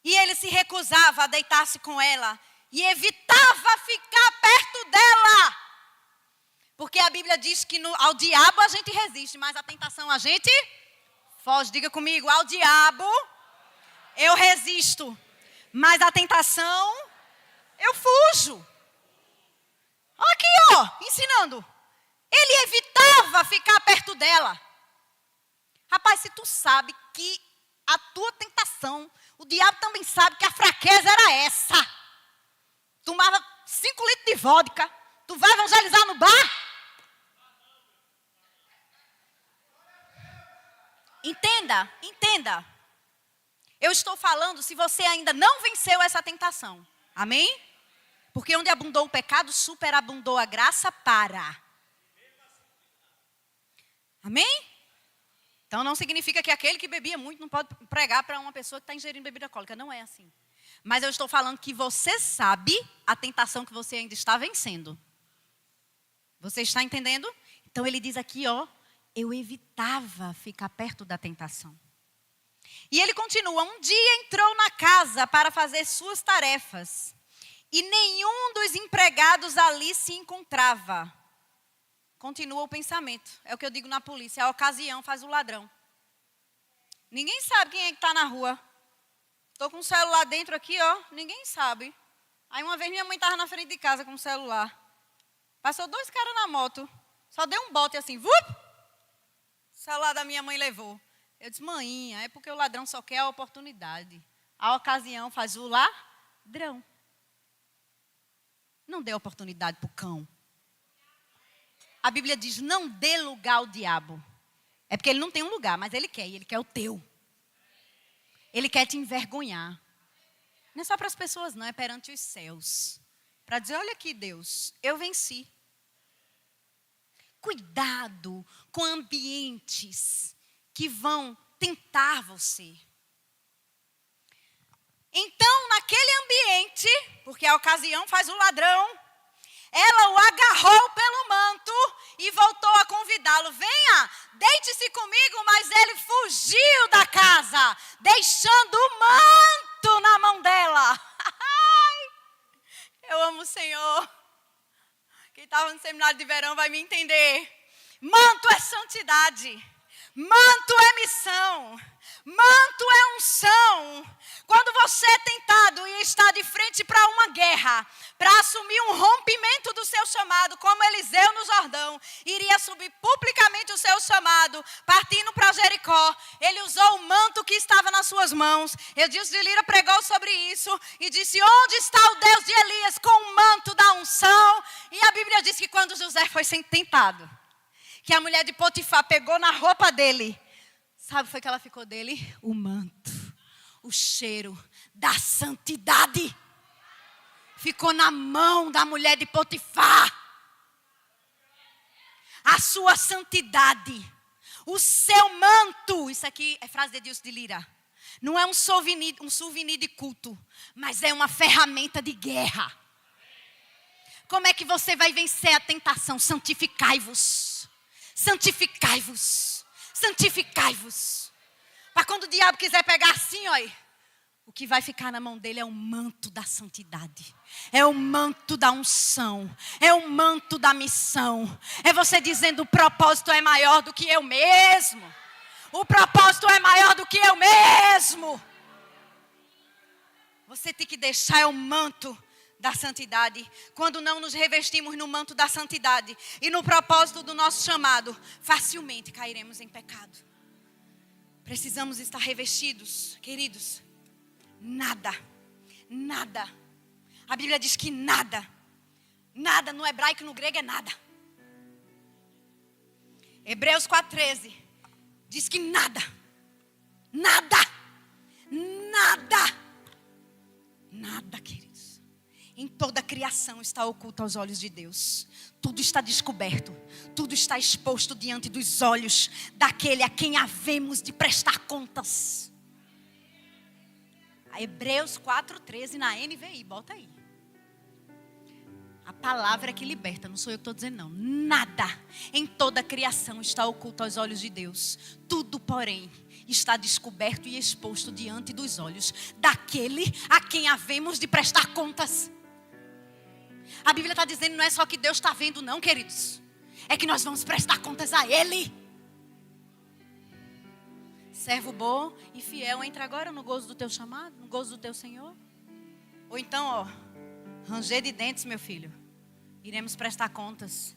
E ele se recusava a deitar-se com ela e evitava ficar perto dela. Porque a Bíblia diz que ao diabo a gente resiste, mas à tentação a gente foge. Diga comigo, ao diabo eu resisto, mas à tentação eu fujo. Aqui, ó, ensinando. Ele evitava ficar perto dela. Rapaz, se tu sabe que a tua tentação, o diabo também sabe que a fraqueza era essa. Tomava 5 litros de vodka. Tu vai evangelizar no bar? Entenda. Eu estou falando se você ainda não venceu essa tentação. Amém? Porque onde abundou o pecado, superabundou a graça para. Amém? Então não significa que aquele que bebia muito não pode pregar para uma pessoa que está ingerindo bebida alcoólica. Não é assim. Mas eu estou falando que você sabe a tentação que você ainda está vencendo. Você está entendendo? Então ele diz aqui, ó, eu evitava ficar perto da tentação. E ele continua, um dia entrou na casa para fazer suas tarefas. E nenhum dos empregados ali se encontrava. Continua o pensamento. É o que eu digo na polícia. A ocasião faz o ladrão. Ninguém sabe quem é que está na rua. Estou com o celular dentro aqui, ó. Ninguém sabe. Aí uma vez minha mãe estava na frente de casa com o celular. Passou 2 caras na moto. Só deu um bote assim. Vup! O celular da minha mãe levou. Eu disse, mãinha, é porque o ladrão só quer a oportunidade. A ocasião faz o ladrão. Não dê oportunidade para o cão. A Bíblia diz, não dê lugar ao diabo. É porque ele não tem um lugar, mas ele quer, e ele quer o teu. Ele quer te envergonhar. Não é só para as pessoas, não, é perante os céus. Para dizer, olha aqui, Deus, eu venci. Cuidado com ambientes que vão tentar você. Então, naquele ambiente, porque a ocasião faz o ladrão, ela o agarrou pelo manto e voltou a convidá-lo. Venha, deite-se comigo, mas ele fugiu da casa, deixando o manto na mão dela. Eu amo o Senhor. Quem estava no seminário de verão vai me entender. Manto é santidade. Manto é missão. Manto é unção. Quando você é tentado e está de frente para uma guerra, para assumir um rompimento do seu chamado, como Eliseu no Jordão, iria subir publicamente o seu chamado, partindo para Jericó, ele usou o manto que estava nas suas mãos. Edilson de Lira pregou sobre isso e disse, onde está o Deus de Elias com o manto da unção? E a Bíblia diz que quando José foi sendo tentado, que a mulher de Potifar pegou na roupa dele, sabe o que foi que ela ficou dele? O manto. O cheiro da santidade ficou na mão da mulher de Potifar. A sua santidade, o seu manto, isso aqui é frase de Edilson de Lira, não é um souvenir de culto, mas é uma ferramenta de guerra. Como é que você vai vencer a tentação? Santificai-vos, santificai-vos, santificai-vos. Para quando o diabo quiser pegar assim, olha, o que vai ficar na mão dele é o manto da santidade. É o manto da unção. É o manto da missão. É você dizendo, o propósito é maior do que eu mesmo. O propósito é maior do que eu mesmo. Você tem que deixar o manto da santidade. Quando não nos revestimos no manto da santidade e no propósito do nosso chamado, facilmente cairemos em pecado. Precisamos estar revestidos, queridos. Nada. A Bíblia diz que nada no hebraico e no grego é nada. Hebreus 4:13 diz que nada, queridos. Em toda a criação está oculta aos olhos de Deus. Tudo está descoberto. Tudo está exposto diante dos olhos daquele a quem havemos de prestar contas. A Hebreus 4:13 na NVI, bota aí. A palavra é que liberta, não sou eu que estou dizendo não. Nada em toda a criação está oculto aos olhos de Deus. Tudo, porém, está descoberto e exposto diante dos olhos daquele a quem havemos de prestar contas. A Bíblia está dizendo, não é só que Deus está vendo não, queridos. É que nós vamos prestar contas a Ele. Servo bom e fiel, entra agora no gozo do teu chamado, no gozo do teu Senhor. Ou então, ranger de dentes, meu filho. Iremos prestar contas.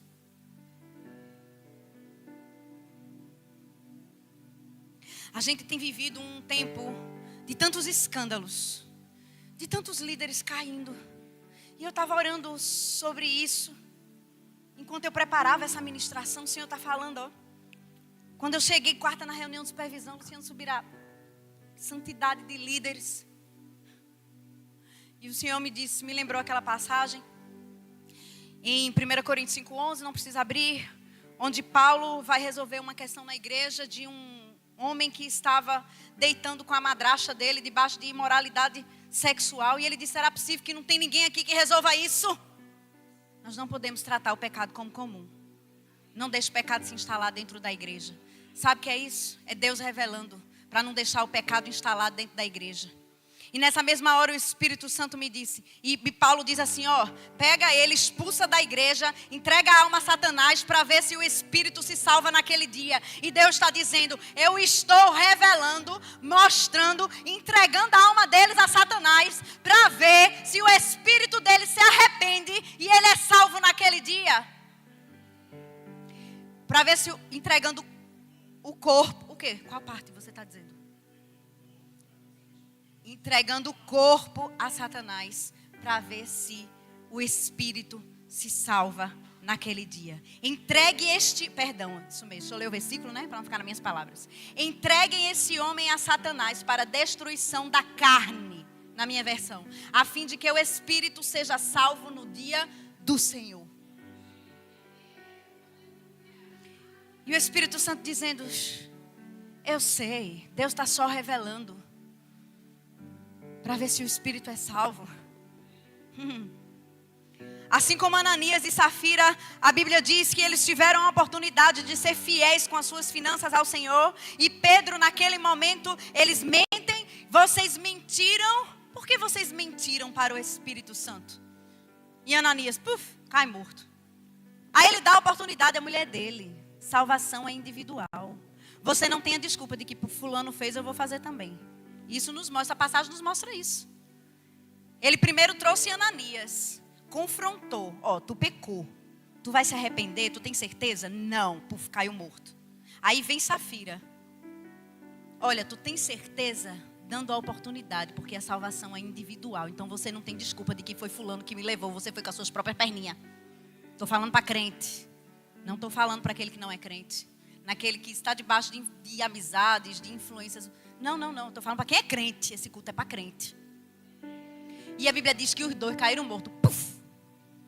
A gente tem vivido um tempo de tantos escândalos, de tantos líderes caindo. E eu estava orando sobre isso. Enquanto eu preparava essa ministração, o Senhor está falando, Quando eu cheguei quarta na reunião de supervisão, o Senhor subirá santidade de líderes. E o Senhor me lembrou aquela passagem em 1 Coríntios 5:11, não precisa abrir, onde Paulo vai resolver uma questão na igreja de um homem que estava deitando com a madrasta dele debaixo de imoralidade sexual. E ele disse, será possível que não tem ninguém aqui que resolva isso? Nós não podemos tratar o pecado como comum. Não deixe o pecado se instalar dentro da igreja. Sabe o que é isso? É Deus revelando para não deixar o pecado instalado dentro da igreja. E nessa mesma hora o Espírito Santo me disse, e Paulo diz assim, pega ele, expulsa da igreja, entrega a alma a Satanás para ver se o Espírito se salva naquele dia. E Deus está dizendo, eu estou revelando, mostrando, entregando a alma deles a Satanás para ver se o Espírito deles se arrepende e ele é salvo naquele dia. Para ver se entregando o corpo, o quê? Qual parte você está dizendo? Entregando o corpo a Satanás para ver se o Espírito se salva naquele dia. Isso mesmo, deixa eu ler o versículo, para não ficar nas minhas palavras. Entreguem esse homem a Satanás para a destruição da carne, na minha versão. A fim de que o espírito seja salvo no dia do Senhor. E o Espírito Santo dizendo, eu sei, Deus está só revelando. Para ver se o espírito é salvo. Assim como Ananias e Safira, a Bíblia diz que eles tiveram a oportunidade de ser fiéis com as suas finanças ao Senhor. E Pedro, naquele momento, eles mentem. Vocês mentiram. Por que vocês mentiram para o Espírito Santo? E Ananias, cai morto. Aí ele dá a oportunidade à mulher dele. Salvação é individual. Você não tem a desculpa de que fulano fez, eu vou fazer também. Isso nos mostra, a passagem nos mostra isso. Ele primeiro trouxe Ananias. Confrontou, tu pecou, tu vai se arrepender, tu tem certeza? Não, caiu morto. Aí vem Safira, olha, tu tem certeza? Dando a oportunidade, porque a salvação é individual, então você não tem desculpa de que foi fulano que me levou, você foi com as suas próprias perninhas. Estou falando para crente, não estou falando para aquele que não é crente, naquele que está debaixo de amizades, de influências, não, estou falando para quem é crente, esse culto é para crente. E a Bíblia diz que os dois caíram mortos,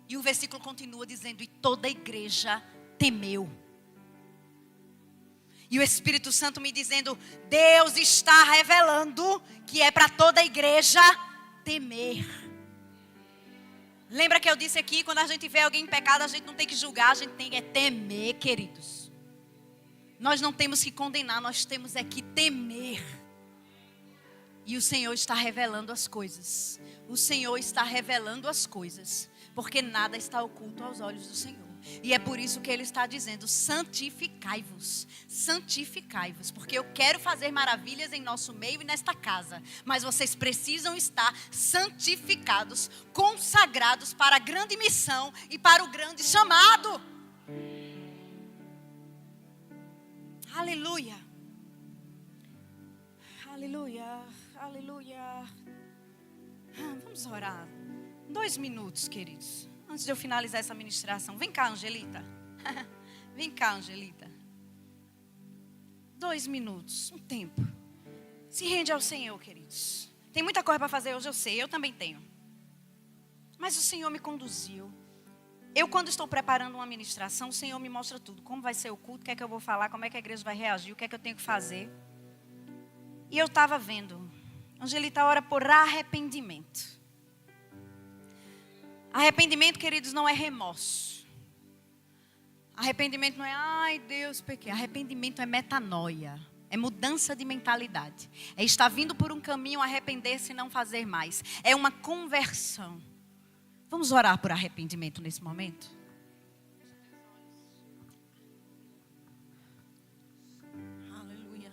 e o versículo continua dizendo, e toda a igreja temeu. E o Espírito Santo me dizendo, Deus está revelando que é para toda a igreja temer. Lembra que eu disse aqui, quando a gente vê alguém em pecado, a gente não tem que julgar, a gente tem que temer, queridos. Nós não temos que condenar, nós temos que temer. E o Senhor está revelando as coisas. O Senhor está revelando as coisas. Porque nada está oculto aos olhos do Senhor. E é por isso que Ele está dizendo, santificai-vos. Santificai-vos. Porque eu quero fazer maravilhas em nosso meio e nesta casa. Mas vocês precisam estar santificados, consagrados para a grande missão e para o grande chamado. Aleluia. Aleluia. Aleluia. Vamos orar. 2 minutos, queridos. Antes de eu finalizar essa ministração. Vem cá, Angelita. Vem cá, Angelita. 2 minutos. Um tempo. Se rende ao Senhor, queridos. Tem muita coisa para fazer hoje, eu sei. Eu também tenho. Mas o Senhor me conduziu. Eu, quando estou preparando uma ministração, o Senhor me mostra tudo. Como vai ser o culto, o que é que eu vou falar, como é que a igreja vai reagir, o que é que eu tenho que fazer. E eu estava vendo. Angelita ora por arrependimento. Arrependimento, queridos, não é remorso. Arrependimento não é, ai Deus, pequei. Arrependimento é metanoia. É mudança de mentalidade. É estar vindo por um caminho, arrepender-se e não fazer mais. É uma conversão. Vamos orar por arrependimento nesse momento? Aleluia.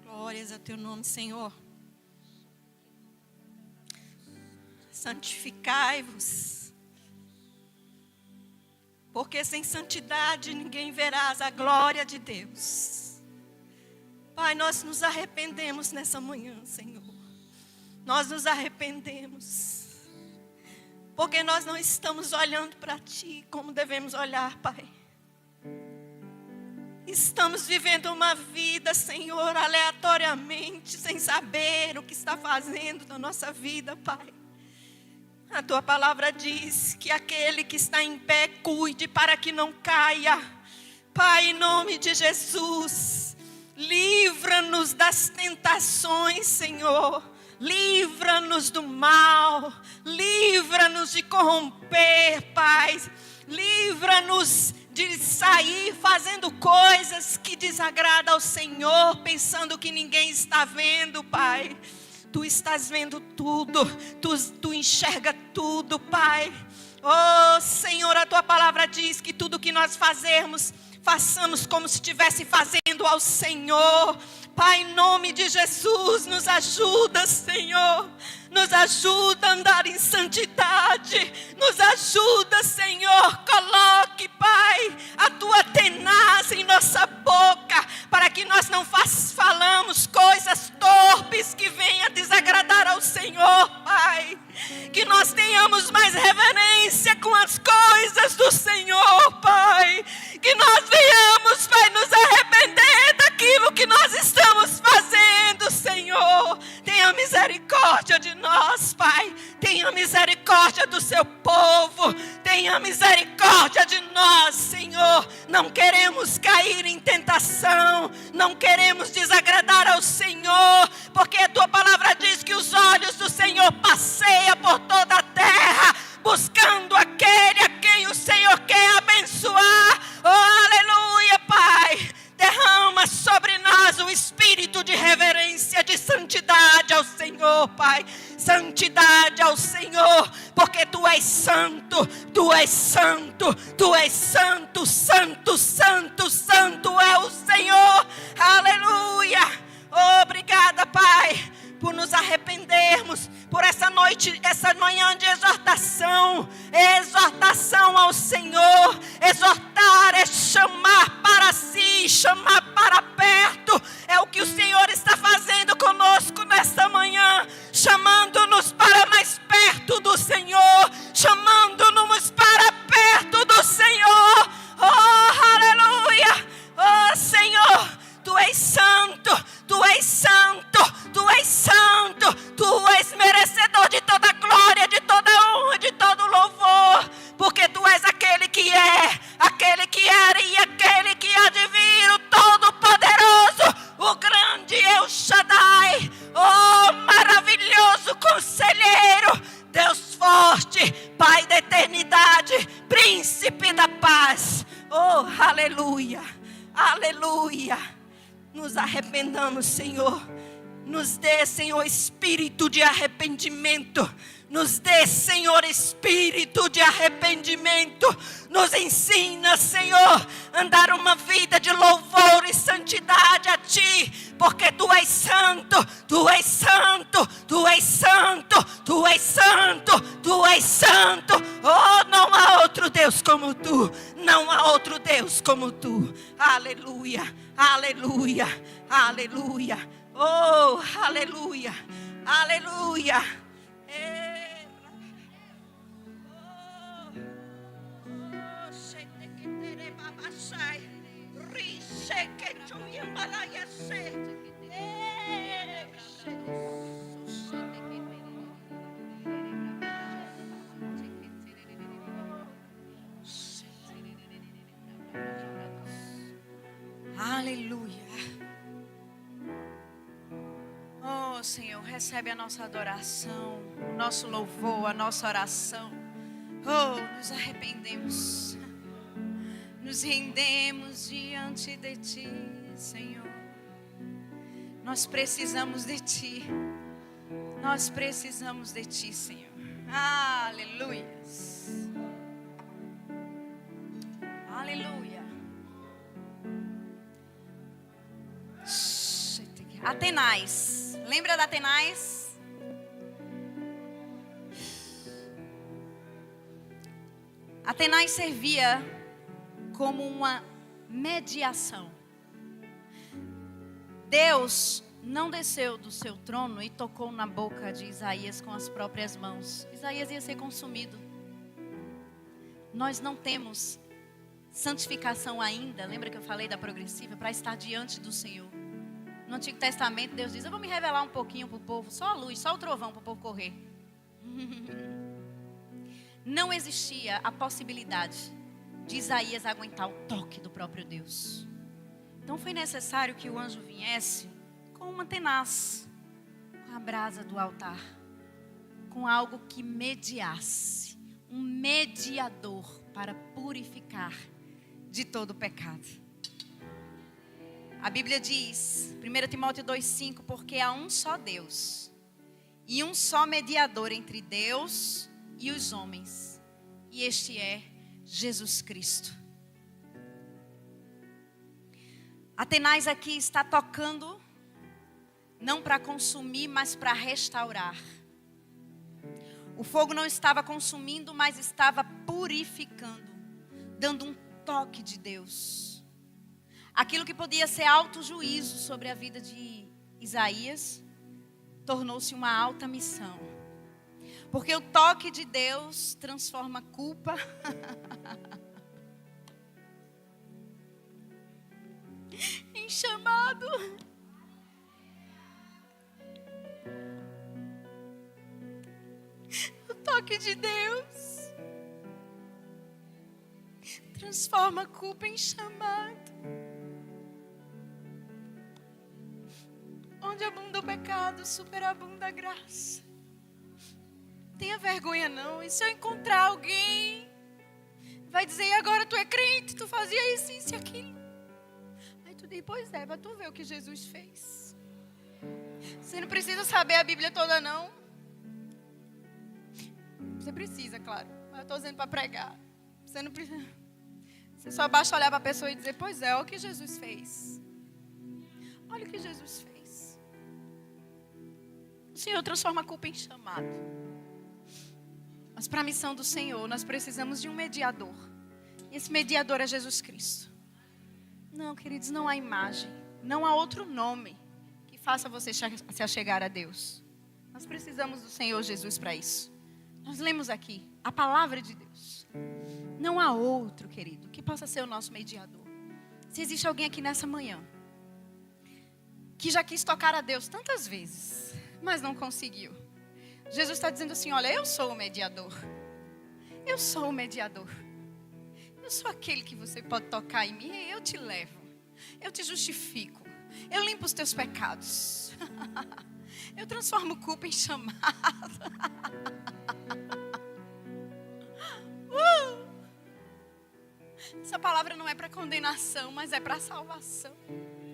Glórias a teu nome, Senhor. Santificai-vos, porque sem santidade ninguém verás a glória de Deus. Pai, nós nos arrependemos nessa manhã, Senhor. Nós nos arrependemos, porque nós não estamos olhando para Ti como devemos olhar, Pai. Estamos vivendo uma vida, Senhor, aleatoriamente, sem saber o que está fazendo na nossa vida, Pai. A Tua palavra diz que aquele que está em pé, cuide para que não caia. Pai, em nome de Jesus, livra-nos das tentações, Senhor. Livra-nos do mal. Livra-nos de corromper, Pai. Livra-nos de sair fazendo coisas que desagradam ao Senhor, pensando que ninguém está vendo, Pai. Tu estás vendo tudo, tu enxerga tudo, Pai. Oh, Senhor, a Tua palavra diz que tudo que nós façamos como se estivesse fazendo ao Senhor. Pai, em nome de Jesus, nos ajuda, Senhor. Nos ajuda a andar em santidade. Nos ajuda, Senhor. Coloque, Pai, a Tua tenaz em nossa boca, para que nós não falamos coisas torpes que venham desagradar ao Senhor, Pai. Que nós tenhamos mais reverência com as coisas do Senhor, Pai. Que nós venhamos, Pai, nos arrepender daquilo que nós estamos Tenha misericórdia de nós, Senhor. Não queremos cair em tentação. Não queremos desagradar ao Senhor. Porque a tua palavra diz que os olhos do Senhor passeiam por toda a terra, buscando aquele a quem o Senhor quer abençoar. Oh, aleluia, Pai. Derrama sobre nós o espírito de reverência, de santidade ao Senhor, Pai. Santidade ao Senhor, porque Tu és santo, Tu és santo, Tu és santo, santo, santo, santo é o Senhor. Aleluia. Obrigada, Pai, por nos arrependermos, por essa noite, essa manhã de exortação. Exortação ao Senhor. Exortar é chamar para si, chamar para perto. É o que o Senhor está fazendo conosco nesta manhã, chamando-nos para mais perto do Senhor, chamando-nos para perto do Senhor. Oh, aleluia. Oh, Senhor, Tu és santo, Tu és santo, Tu és santo, Tu és merecedor de toda glória, de toda honra, de todo louvor, porque Tu és aquele que é, aquele que era e aquele que há de vir, o Todo-Poderoso, o grande El Shaddai. Oh, maravilhoso Conselheiro, Deus forte, Pai da eternidade, Príncipe da paz. Oh, aleluia, aleluia. Nos arrependamos, Senhor. Nos dê, Senhor, espírito de arrependimento. Nos dê, Senhor, espírito de arrependimento. Nos ensina, Senhor, a andar uma vida de louvor e santidade a Ti, porque Tu és santo, Tu és santo, Tu és santo, Tu és santo, Tu és santo. Oh, não há outro Deus como Tu, não há outro Deus como Tu. Aleluia, aleluia, aleluia. Oh, aleluia, aleluia. Aleluia. Oh, Senhor, recebe a nossa adoração, o nosso louvor, a nossa oração. Oh, nos arrependemos, nos rendemos diante de Ti, Senhor. Nós precisamos de Ti. Nós precisamos de Ti, Senhor. Aleluia. Aleluia. Atenais. Lembra da Atenais? Atenais servia como uma mediação. Deus não desceu do seu trono e tocou na boca de Isaías com as próprias mãos. Isaías ia ser consumido. Nós não temos santificação ainda. Lembra que eu falei da progressiva? Para estar diante do Senhor. No Antigo Testamento, Deus diz: eu vou me revelar um pouquinho para o povo. Só a luz, só o trovão para o povo correr. Não existia a possibilidade de Isaías aguentar o toque do próprio Deus. Então foi necessário que o anjo viesse com uma tenaz, com a brasa do altar, com algo que mediasse, um mediador para purificar de todo o pecado. A Bíblia diz, 1 Timóteo 2,5, porque há um só Deus e um só mediador entre Deus e os homens, e este é Jesus Cristo. Atenais aqui está tocando, não para consumir, mas para restaurar. O fogo não estava consumindo, mas estava purificando, dando um toque de Deus. Aquilo que podia ser alto juízo sobre a vida de Isaías, tornou-se uma alta missão. Porque o toque de Deus transforma culpa em chamado. O toque de Deus Transforma a culpa em chamado. Onde abunda o pecado, superabunda a graça. Tenha vergonha não. E se eu encontrar alguém, vai dizer, e agora tu é crente, tu fazia isso e aquilo. Aí tu diz, pois é, para tu ver o que Jesus fez. Você não precisa saber a Bíblia toda não. Você precisa, claro. Mas eu estou dizendo para pregar. Você não precisa. Você só basta olhar para a pessoa e dizer, pois é, olha o que Jesus fez. Olha o que Jesus fez. O Senhor transforma a culpa em chamado. Mas para a missão do Senhor, nós precisamos de um mediador. E esse mediador é Jesus Cristo. Não, queridos, não há imagem. Não há outro nome que faça você se achegar a Deus. Nós precisamos do Senhor Jesus para isso. Nós lemos aqui a palavra de Deus. Não há outro, querido, que possa ser o nosso mediador. Se existe alguém aqui nessa manhã que já quis tocar a Deus tantas vezes, mas não conseguiu. Jesus está dizendo assim, olha, eu sou o mediador. Eu sou o mediador. Eu sou aquele que você pode tocar em mim. Eu te levo. Eu te justifico. Eu limpo os teus pecados. Eu transformo culpa em chamado. Essa palavra não é para condenação, mas é para salvação.